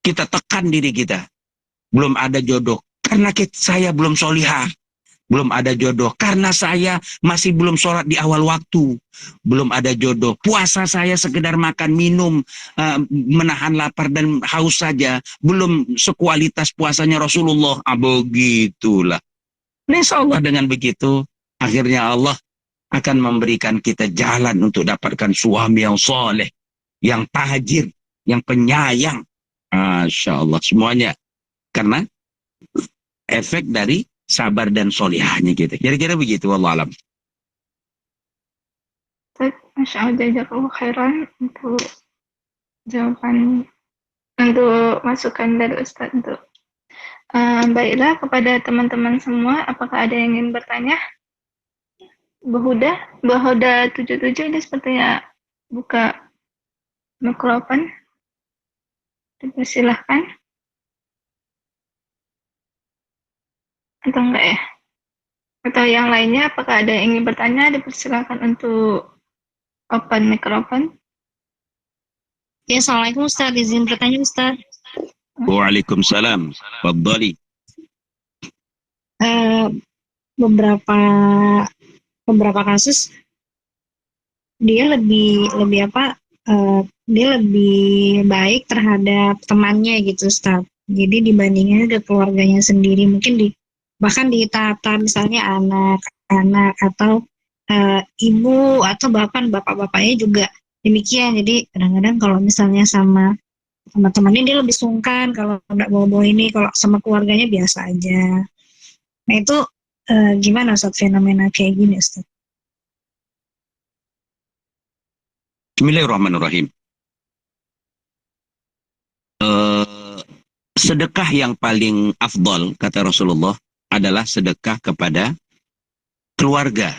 Kita tekan diri kita. Belum ada jodoh. Karena saya belum solihah, belum ada jodoh. Karena saya masih belum sholat di awal waktu, belum ada jodoh. Puasa saya sekedar makan, minum, menahan lapar dan haus saja. Belum sekualitas puasanya Rasulullah. Begitulah. Nah, insya Allah dengan begitu, akhirnya Allah akan memberikan kita jalan untuk dapatkan suami yang soleh, yang tajir, yang penyayang. Masya Allah, semuanya. Karena efek dari sabar dan solihahnya gitu. Kira-kira begitu, wallah alam. Masya Allah, jazakallahu khairan untuk jawaban, untuk masukan dari Ustadz. Untuk baiklah, kepada teman-teman semua, apakah ada yang ingin bertanya? Bahuda 77 ini sepertinya buka mikrofon. Dipersilahkan. Atau enggak ya? Atau yang lainnya, apakah ada yang ingin bertanya? Dipersilakan untuk open mikrofon. Ya, Assalamualaikum Ustaz. Izin bertanya Ustaz. Waalaikumsalam. Fadhali. Eh, beberapa kasus dia lebih apa? Dia lebih baik terhadap temannya gitu Ustaz. Jadi dibandingnya ke keluarganya sendiri, mungkin bahkan di tahap misalnya anak-anak atau ibu atau bahkan bapak-bapaknya juga demikian. Jadi kadang-kadang kalau misalnya sama temannya dia lebih sungkan kalau nggak bawa-bawa ini, kalau sama keluarganya biasa aja. Nah itu gimana Ustaz fenomena kayak gini Ustaz? Bismillahirrahmanirrahim. Sedekah yang paling afdol, kata Rasulullah, adalah sedekah kepada keluarga.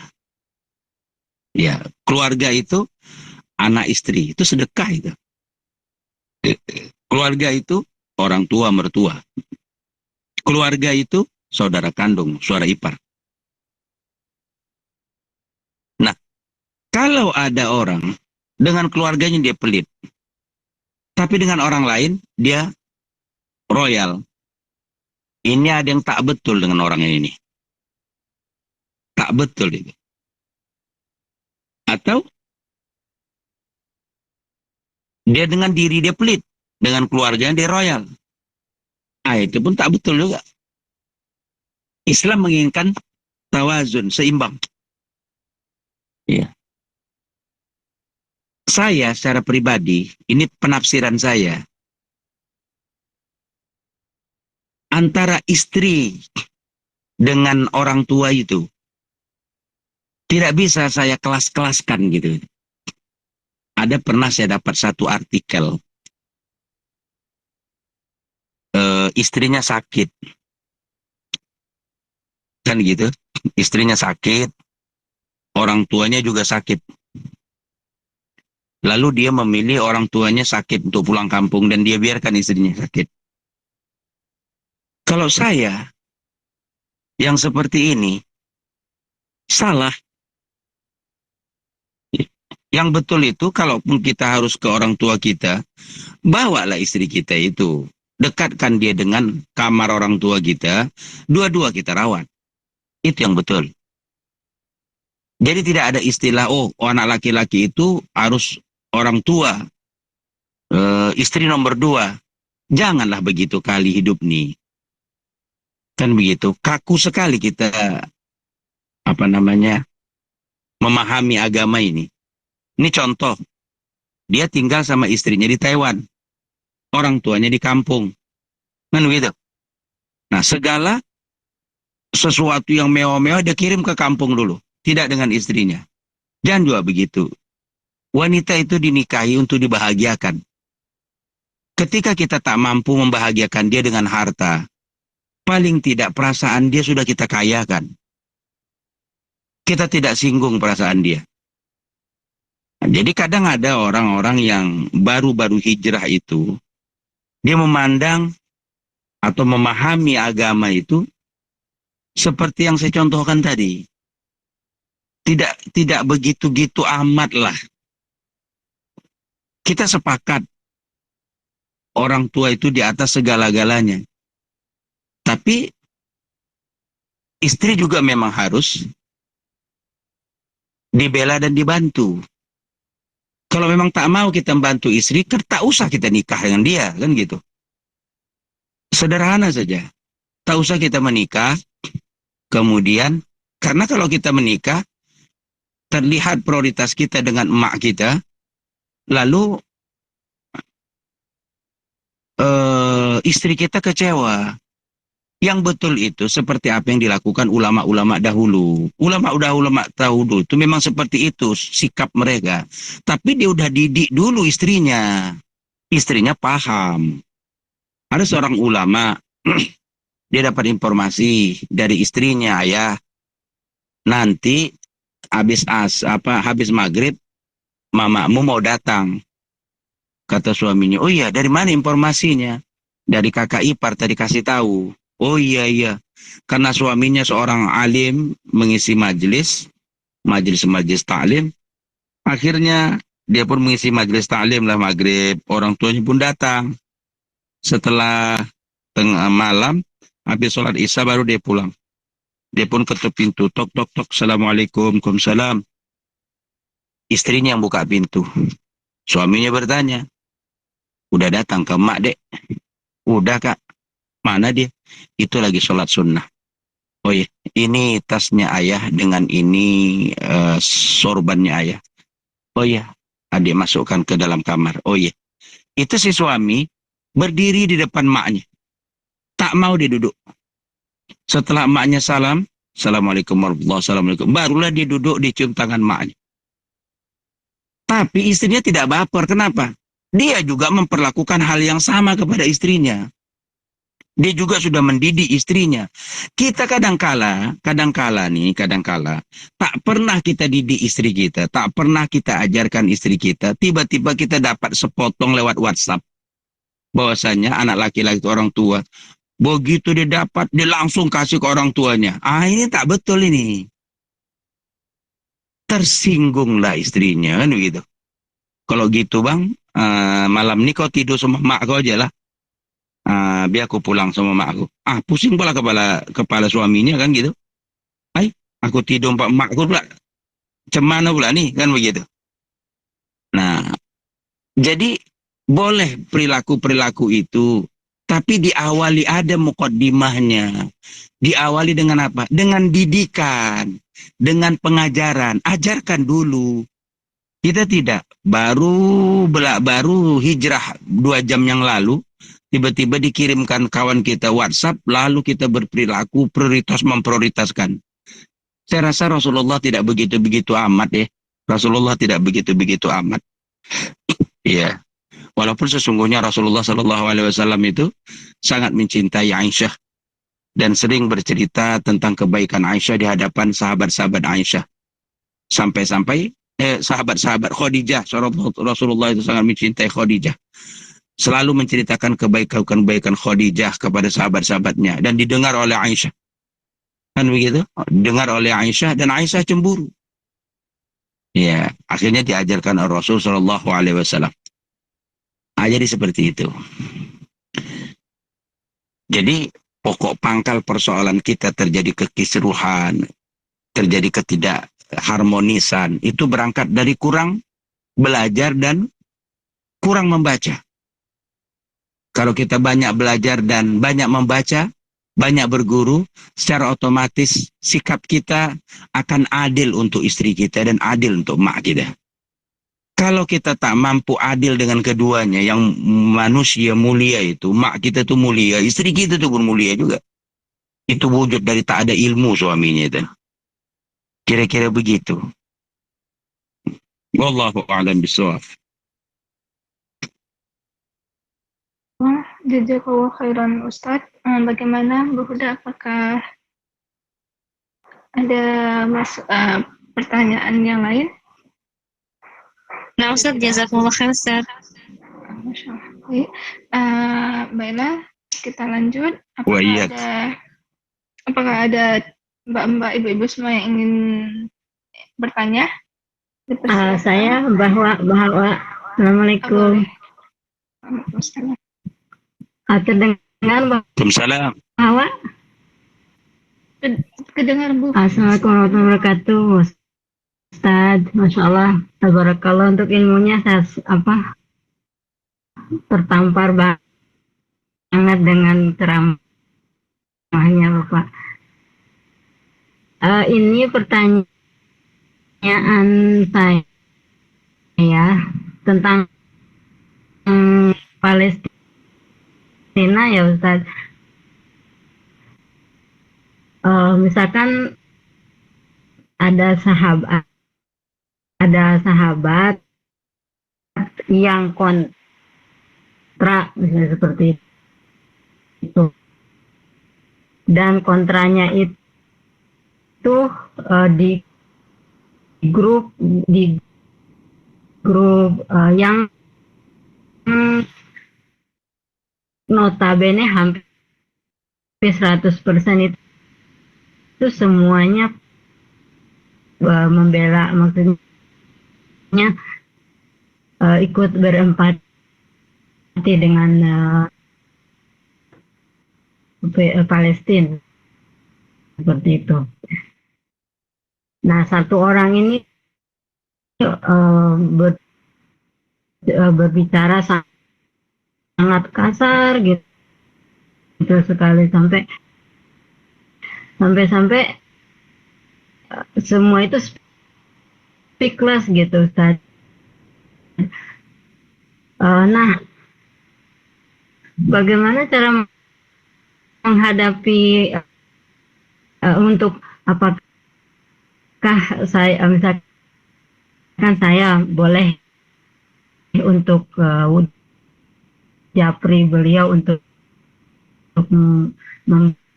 Ya, keluarga itu anak istri, itu sedekah itu. Keluarga itu orang tua mertua. Keluarga itu saudara kandung, saudara ipar. Nah, kalau ada orang dengan keluarganya dia pelit, tapi dengan orang lain dia royal. Ini ada yang tak betul dengan orang ini. Tak betul itu. Atau dia dengan diri dia pelit, dengan keluarganya dia royal. Itu pun tak betul juga. Islam menginginkan tawazun, seimbang. Ya. Saya secara pribadi, ini penafsiran saya, antara istri dengan orang tua itu tidak bisa saya kelas-kelaskan gitu. Ada pernah saya dapat satu artikel, istrinya sakit, kan gitu, istrinya sakit, orang tuanya juga sakit. Lalu dia memilih orang tuanya sakit untuk pulang kampung dan dia biarkan istrinya sakit. Kalau saya yang seperti ini salah. Yang betul itu, kalaupun kita harus ke orang tua kita, bawalah istri kita itu, dekatkan dia dengan kamar orang tua kita, dua-dua kita rawat. Itu yang betul. Jadi tidak ada istilah, oh anak laki-laki itu harus orang tua, istri nomor 2. Janganlah begitu kali hidup nih. Kan begitu, kaku sekali kita, memahami agama ini. Ini contoh, dia tinggal sama istrinya di Taiwan, orang tuanya di kampung. Kan begitu. Nah, segala sesuatu yang mewah-mewah dia kirim ke kampung dulu, tidak dengan istrinya. Jangan juga begitu. Wanita itu dinikahi untuk dibahagiakan. Ketika kita tak mampu membahagiakan dia dengan harta, paling tidak perasaan dia sudah kita kayakan. Kita tidak singgung perasaan dia. Nah, jadi kadang ada orang-orang yang baru-baru hijrah itu, dia memandang atau memahami agama itu seperti yang saya contohkan tadi. Tidak begitu-gitu amat lah. Kita sepakat orang tua itu di atas segala-galanya. Tapi istri juga memang harus dibela dan dibantu. Kalau memang tak mau kita membantu istri, kan tak usah kita nikah dengan dia, kan gitu. Sederhana saja. Tak usah kita menikah, kemudian, karena kalau kita menikah, terlihat prioritas kita dengan emak kita, lalu istri kita kecewa. Yang betul itu seperti apa yang dilakukan ulama-ulama dahulu. Ulama dahulu itu memang seperti itu sikap mereka. Tapi dia udah didik dulu istrinya. Istrinya paham. Ada seorang ulama, dia dapat informasi dari istrinya, ya, nanti habis maghrib mamamu mau datang. Kata suaminya, oh iya, dari mana informasinya? Dari kakak ipar tadi kasih tahu. Oh iya, iya. Karena suaminya seorang alim mengisi majelis taklim. Akhirnya dia pun mengisi majelis taklim lah maghrib. Orang tuanya pun datang. Setelah tengah malam, habis sholat isya baru dia pulang. Dia pun ketuk pintu, tok, tok, tok, assalamualaikum, waalaikumsalam. Istrinya yang buka pintu. Suaminya bertanya, udah datang ke emak, dek? Udah, kak. Mana dia? Itu lagi sholat sunnah. Oh iya, ini tasnya ayah dengan ini sorbannya ayah. Oh iya, adik masukkan ke dalam kamar. Oh iya, itu si suami berdiri di depan maknya. Tak mau dia duduk. Setelah maknya salam, assalamualaikum warahmatullahi wabarakatuh. Barulah dia duduk, dicium tangan maknya. Tapi istrinya tidak baper. Kenapa? Dia juga memperlakukan hal yang sama kepada istrinya. Dia juga sudah mendidik istrinya. Kita kadangkala tak pernah kita didik istri kita, tak pernah kita ajarkan istri kita. Tiba-tiba kita dapat sepotong lewat WhatsApp bahwasanya anak laki-laki itu orang tua. Begitu dia dapat, dia langsung kasih ke orang tuanya. Ini tak betul ini. Tersinggunglah istrinya, kan begitu. Kalau gitu bang, malam ini kau tidur sama mak kau aja lah. Biar aku pulang sama mak aku. Pusing pula kepala suaminya kan gitu. Aku tidur sama mak aku pula. Cemana pula nih, kan begitu. Nah, jadi boleh perilaku-perilaku itu, tapi diawali ada mukaddimahnya. Diawali dengan apa? Dengan didikan, dengan pengajaran. Ajarkan dulu. Kita tidak. Baru hijrah 2 jam yang lalu, tiba-tiba dikirimkan kawan kita WhatsApp, lalu kita berperilaku memprioritaskan. Saya rasa Rasulullah tidak begitu-begitu amat ya. Rasulullah tidak begitu-begitu amat. Iya. Walaupun sesungguhnya Rasulullah SAW itu sangat mencintai Aisyah dan sering bercerita tentang kebaikan Aisyah di hadapan sahabat-sahabat Aisyah. Sampai-sampai sahabat-sahabat Khadijah, Rasulullah itu sangat mencintai Khadijah. Selalu menceritakan kebaikan-kebaikan Khadijah kepada sahabat-sahabatnya dan didengar oleh Aisyah. Kan begitu? Dengar oleh Aisyah dan Aisyah cemburu. Ya, akhirnya diajarkan oleh Rasul sallallahu alaihi wasallam. Jadi seperti itu. Jadi pokok pangkal persoalan kita terjadi kekisruhan, terjadi ketidakharmonisan, itu berangkat dari kurang belajar dan kurang membaca. Kalau kita banyak belajar dan banyak membaca, banyak berguru, secara otomatis sikap kita akan adil untuk istri kita dan adil untuk mak kita. Kalau kita tak mampu adil dengan keduanya, yang manusia mulia itu, mak kita itu mulia, istri kita itu pun mulia juga. Itu wujud dari tak ada ilmu suaminya itu. Kira-kira begitu. Wallahu a'lam bishawab. Jazakallah khairan Ustadz. Bagaimana Bu Huda, apakah ada pertanyaan yang lain? Nah, Ustadz, jazakumullah khair, Ustadz. Masya Allah. Baiklah, kita lanjut. Apakah ada mbak-mbak, ibu-ibu semua yang ingin bertanya? Saya bahwa Assalamualaikum. Waalaikumsalam. Terdengar Waalaikumsalam. bahwa Kedengar Bu. Assalamualaikum warahmatullahi wabarakatuh. Ustaz, Masya Allah, tabarakallah untuk ilmunya saya tertampar banget dengan ceramahnya Bapak. Ini pertanyaan saya tentang Palestina ya Ustaz. Misalkan ada sahabat yang kontra misalnya seperti itu, dan kontranya itu di grup yang notabene hampir 100% itu semuanya membela, maksudnya ikut berempati dengan Palestina seperti itu. Nah, satu orang ini berbicara sangat kasar gitu sekali, sampai semua itu speechless gitu Ustaz. Nah, bagaimana cara menghadapi untuk apakah saya misalkan saya boleh untuk japri beliau untuk memberi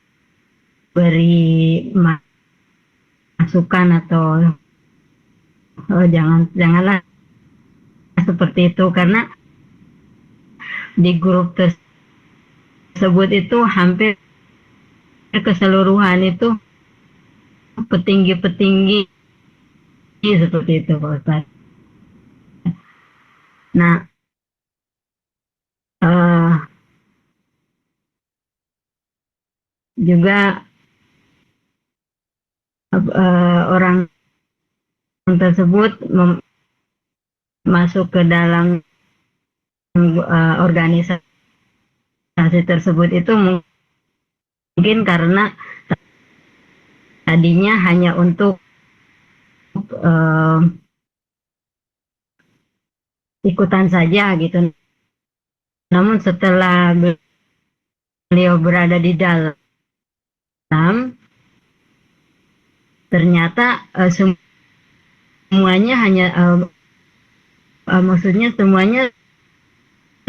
masukan atau janganlah seperti itu, karena di grup tersebut itu hampir keseluruhan itu petinggi-petinggi seperti itu Pak Ustaz. Nah, juga orang tersebut masuk ke dalam organisasi tersebut itu mungkin karena tadinya hanya untuk ikutan saja gitu. Namun setelah beliau berada di dalam, ternyata semuanya hanya maksudnya semuanya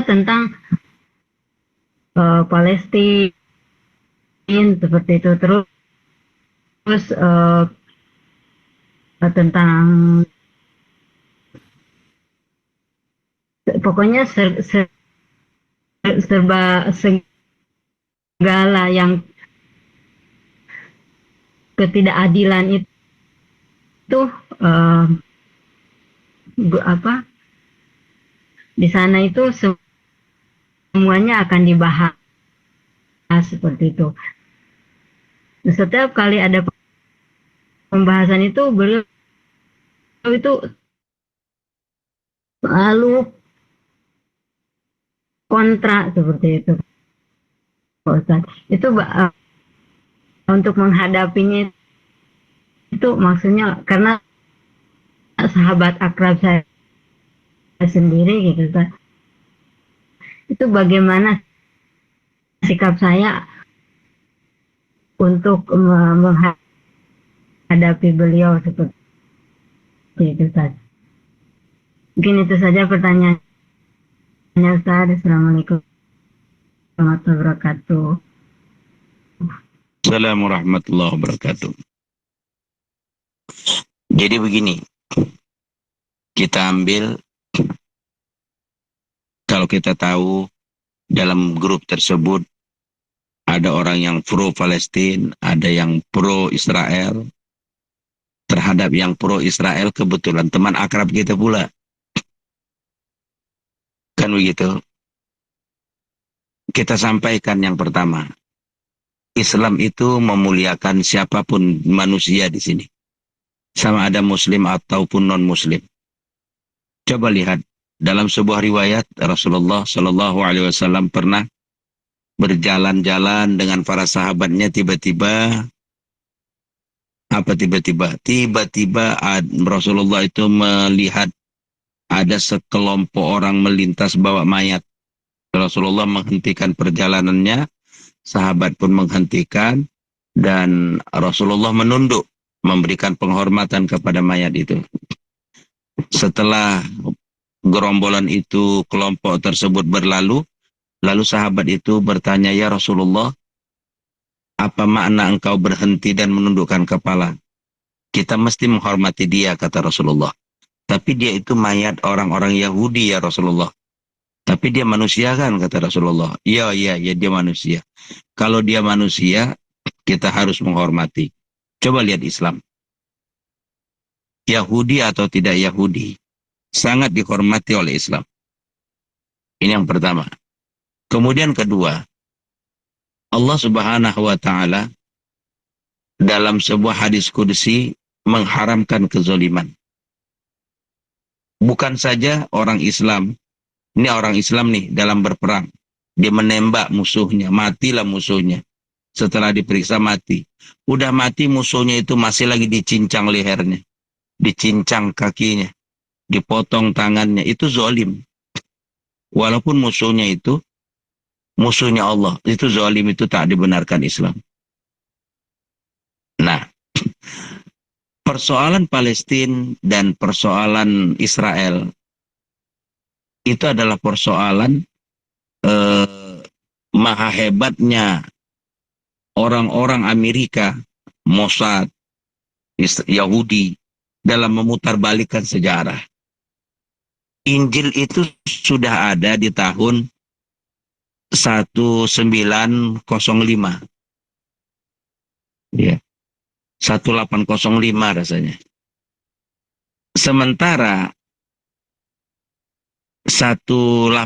tentang Palestina seperti itu, terus tentang pokoknya serba segala yang ketidakadilan itu di sana itu semuanya akan dibahas seperti itu. Setiap kali ada pembahasan itu beliau itu selalu kontra seperti itu Pak Ustaz. Itu untuk menghadapinya itu maksudnya karena sahabat akrab saya sendiri gitu Ustaz. Itu bagaimana sikap saya untuk menghadapi beliau seperti itu Ustaz. Mungkin itu saja pertanyaannya Ustaz. Assalamualaikum warahmatullahi wabarakatuh. Assalamualaikum warahmatullahi wabarakatuh. Jadi begini, kita ambil, kalau kita tahu dalam grup tersebut ada orang yang pro Palestina, ada yang pro Israel. Terhadap yang pro Israel kebetulan teman akrab kita pula. Kan begitu. Kita sampaikan yang pertama, Islam itu memuliakan siapapun manusia di sini, sama ada muslim ataupun non-muslim. Coba lihat dalam sebuah riwayat Rasulullah Shallallahu Alaihi Wasallam pernah berjalan-jalan dengan para sahabatnya, tiba-tiba Rasulullah itu melihat ada sekelompok orang melintas bawa mayat. Rasulullah menghentikan perjalanannya, sahabat pun menghentikan, dan Rasulullah menunduk memberikan penghormatan kepada mayat itu. Setelah gerombolan itu, kelompok tersebut berlalu, lalu sahabat itu bertanya, "Ya Rasulullah, apa makna engkau berhenti dan menundukkan kepala? Kita mesti menghormati dia," kata Rasulullah. "Tapi dia itu mayat orang-orang Yahudi ya Rasulullah." "Tapi dia manusia kan?" kata Rasulullah. Ya, dia manusia. Kalau dia manusia, kita harus menghormati." Coba lihat Islam. Yahudi atau tidak Yahudi, sangat dihormati oleh Islam. Ini yang pertama. Kemudian kedua, Allah Subhanahu wa Ta'ala dalam sebuah hadis qudsi mengharamkan kezaliman. Bukan saja orang Islam, ini orang Islam nih dalam berperang, dia menembak musuhnya, matilah musuhnya. Setelah diperiksa mati. Udah mati musuhnya itu masih lagi dicincang lehernya, dicincang kakinya, dipotong tangannya, itu zalim. Walaupun musuhnya itu musuhnya Allah, itu zalim, itu tak dibenarkan Islam. Nah, persoalan Palestina dan persoalan Israel itu adalah persoalan maha hebatnya orang-orang Amerika, Mossad, Yahudi dalam memutarbalikkan sejarah. Injil itu sudah ada di tahun 1905. Ya. 1805 rasanya. Sementara 1805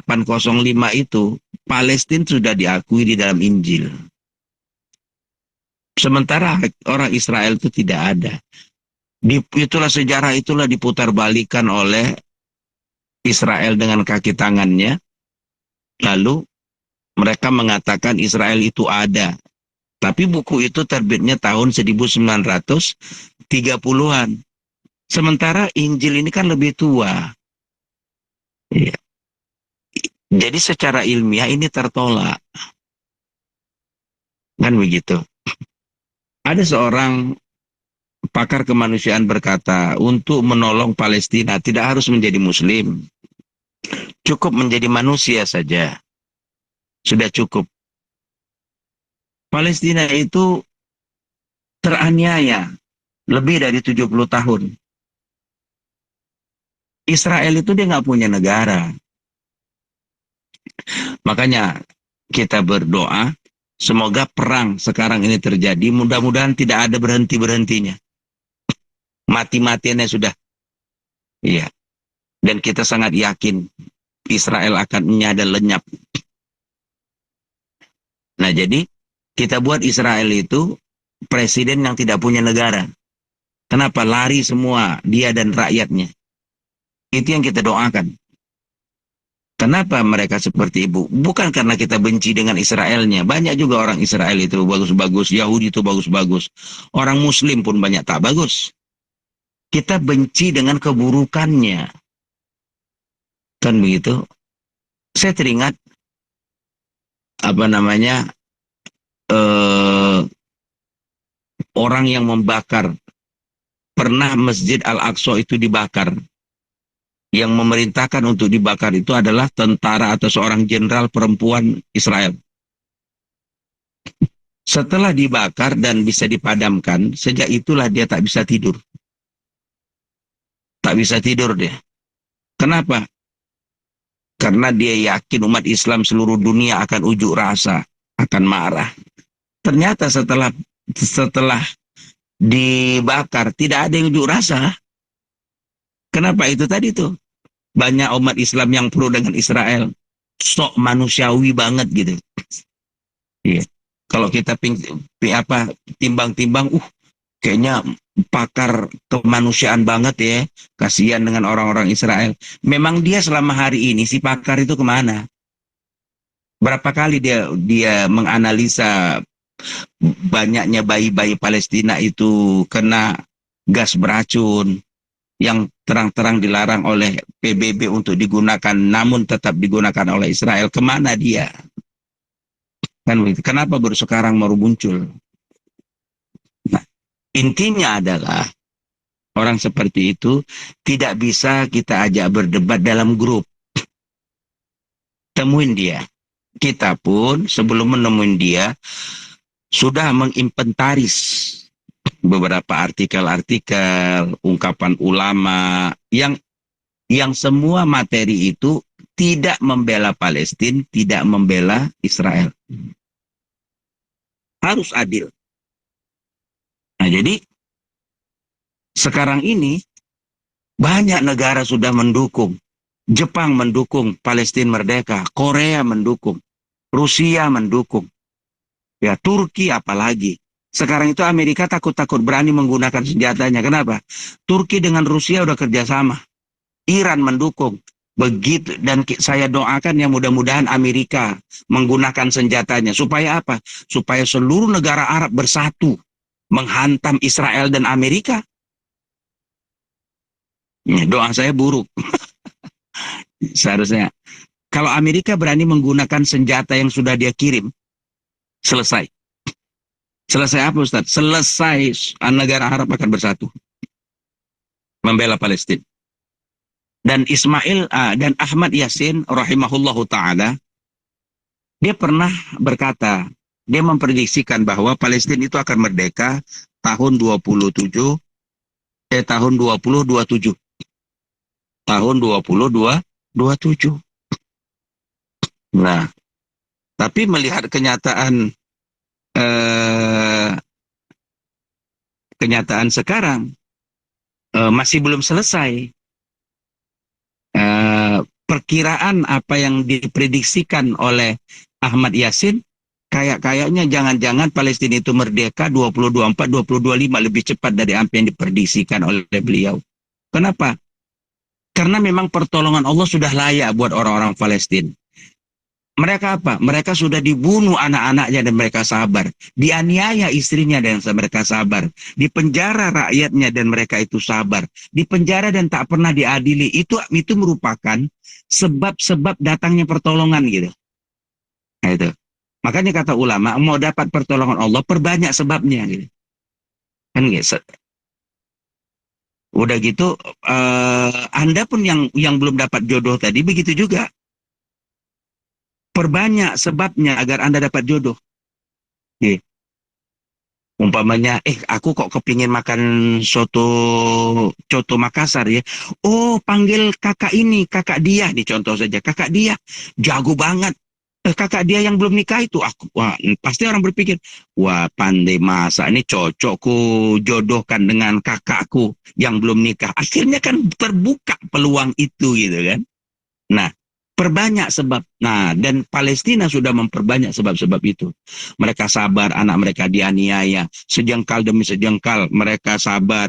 itu Palestina sudah diakui di dalam Injil. Sementara orang Israel itu tidak ada. Itulah sejarah, itulah diputarbalikkan oleh Israel dengan kaki tangannya. Lalu mereka mengatakan Israel itu ada. Tapi buku itu terbitnya tahun 1930-an. Sementara Injil ini kan lebih tua. Ya. Jadi secara ilmiah ini tertolak. Kan begitu. Ada seorang pakar kemanusiaan berkata, untuk menolong Palestina tidak harus menjadi Muslim. Cukup menjadi manusia saja. Sudah cukup. Palestina itu teraniaya lebih dari 70 tahun. Israel itu dia nggak punya negara. Makanya kita berdoa, semoga perang sekarang ini terjadi, mudah-mudahan tidak ada berhenti-berhentinya. Mati-matiannya sudah. Iya. Dan kita sangat yakin Israel akan menyadar lenyap. Nah, jadi kita buat Israel itu presiden yang tidak punya negara. Kenapa? Lari semua dia dan rakyatnya. Itu yang kita doakan. Kenapa mereka seperti itu? Bukan karena kita benci dengan Israelnya. Banyak juga orang Israel itu bagus-bagus. Yahudi itu bagus-bagus. Orang Muslim pun banyak tak bagus. Kita benci dengan keburukannya. Kan begitu? Saya teringat orang yang membakar. Pernah Masjid Al-Aqsa itu dibakar. Yang memerintahkan untuk dibakar itu adalah tentara atau seorang jenderal perempuan Israel. Setelah dibakar dan bisa dipadamkan, sejak itulah dia tak bisa tidur. Tak bisa tidur dia. Kenapa? Karena dia yakin umat Islam seluruh dunia akan ujuk rasa, akan marah. Ternyata setelah dibakar, tidak ada yang ujuk rasa. Kenapa? Itu tadi tuh. Banyak umat Islam yang pro dengan Israel. Sok manusiawi banget gitu. Iya. Kalau kita timbang-timbang, kayaknya pakar kemanusiaan banget ya, kasihan dengan orang-orang Israel. Memang dia selama hari ini si pakar itu kemana? Berapa kali dia menganalisa banyaknya bayi-bayi Palestina itu kena gas beracun yang terang-terang dilarang oleh PBB untuk digunakan, namun tetap digunakan oleh Israel. Kemana dia? Kan begitu. Kenapa baru sekarang baru muncul? Nah, intinya adalah orang seperti itu tidak bisa kita ajak berdebat dalam grup. Temuin dia. Kita pun sebelum menemuin dia sudah menginventaris beberapa artikel-artikel, ungkapan ulama yang semua materi itu tidak membela Palestina, tidak membela Israel. Harus adil. Nah, jadi sekarang ini banyak negara sudah mendukung. Jepang mendukung Palestina merdeka, Korea mendukung, Rusia mendukung, ya Turki apalagi. Sekarang itu Amerika takut-takut berani menggunakan senjatanya. Kenapa? Turki dengan Rusia udah kerjasama. Iran mendukung. Begitu, dan saya doakan ya mudah-mudahan Amerika menggunakan senjatanya. Supaya apa? Supaya seluruh negara Arab bersatu menghantam Israel dan Amerika. Ya, doa saya buruk. Seharusnya kalau Amerika berani menggunakan senjata yang sudah dia kirim, selesai. Selesai apa Ustaz? Selesai, negara Arab akan bersatu membela Palestina. Dan dan Ahmad Yasin rahimahullahu taala, dia pernah berkata, dia memprediksikan bahwa Palestina itu akan merdeka tahun 2027. Tahun 2027. Nah, tapi melihat kenyataan sekarang masih belum selesai. Perkiraan apa yang diprediksikan oleh Ahmad Yasin, kayaknya jangan-jangan Palestina itu merdeka 2024, 2025 lebih cepat dari apa yang diprediksikan oleh beliau. Kenapa? Karena memang pertolongan Allah sudah layak buat orang-orang Palestina. Mereka apa? Mereka sudah dibunuh anak-anaknya dan mereka sabar. Dianiaya istrinya dan mereka sabar. Dipenjara rakyatnya dan mereka itu sabar. Dipenjara dan tak pernah diadili. Itu merupakan sebab-sebab datangnya pertolongan gitu. Nah, itu. Makanya kata ulama, mau dapat pertolongan Allah, perbanyak sebabnya gitu. Kan gitu. Udah gitu, Anda pun yang belum dapat jodoh tadi, begitu juga. Perbanyak sebabnya agar Anda dapat jodoh. Gitu. Umpamanya, aku kok kepingin makan coto Makassar ya. Oh, panggil kakak ini, kakak dia, nih contoh saja. Kakak dia, jago banget. Kakak dia yang belum nikah itu, pasti orang berpikir, wah pandai masak, ini cocok ku jodohkan dengan kakakku yang belum nikah. Akhirnya kan terbuka peluang itu gitu kan. Nah, perbanyak sebab. Nah, dan Palestina sudah memperbanyak sebab-sebab itu. Mereka sabar, anak mereka dianiaya, sejengkal demi sejengkal mereka sabar,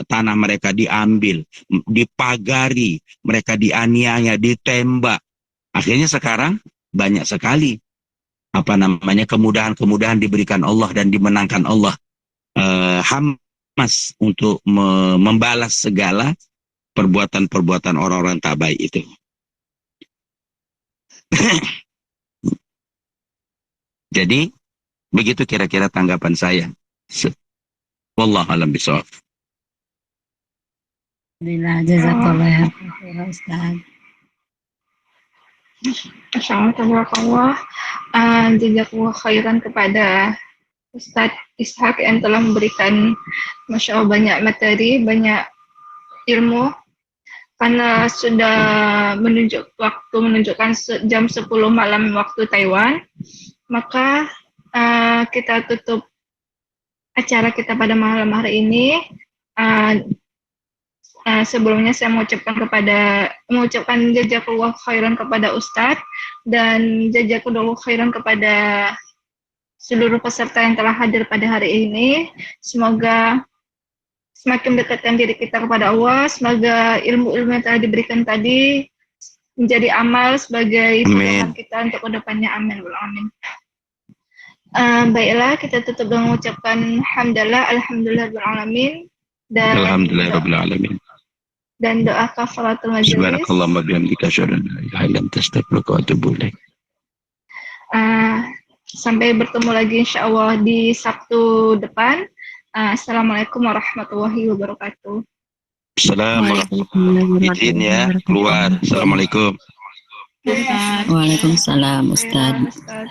tanah mereka diambil, dipagari, mereka dianiaya, ditembak. Akhirnya sekarang banyak sekali kemudahan-kemudahan diberikan Allah dan dimenangkan Allah. Hamas untuk membalas segala perbuatan-perbuatan orang-orang tak baik itu. Jadi, begitu kira-kira tanggapan saya. Wallahu a'lam bishawab. Alhamdulillah, jazakallah khairan Ustaz. Jazakallah khairan kepada Ustadz Ishak yang telah memberikan Masya Allah banyak materi, banyak ilmu. Karena sudah menunjukkan jam 10 malam waktu Taiwan, maka kita tutup acara kita pada malam hari ini. Sebelumnya saya mengucapkan jazakallah khairan kepada Ustadz dan jazakallahu khairan kepada seluruh peserta yang telah hadir pada hari ini. Semoga semakin dekatkan diri kita kepada Allah. Semoga ilmu-ilmu yang telah diberikan tadi menjadi amal sebagai pedoman Amin. kita untuk kedepannya. Amin. Amin. Baiklah, kita tutup dengan mengucapkan hamdalah, alhamdulillah alamin Alhamdulillahirrabbilalamin. dan doa kafaratul majelis. Subhanakallahumma bihamdika asyhadu an la ilaha illa anta astaghfiruka wa atubu ilaik. Sampai bertemu lagi insya Allah di Sabtu depan. Assalamualaikum warahmatullahi wabarakatuh. Assalamualaikum. Izin ya, keluar. Assalamualaikum. Waalaikumsalam Ustaz. Ustaz.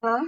Hah?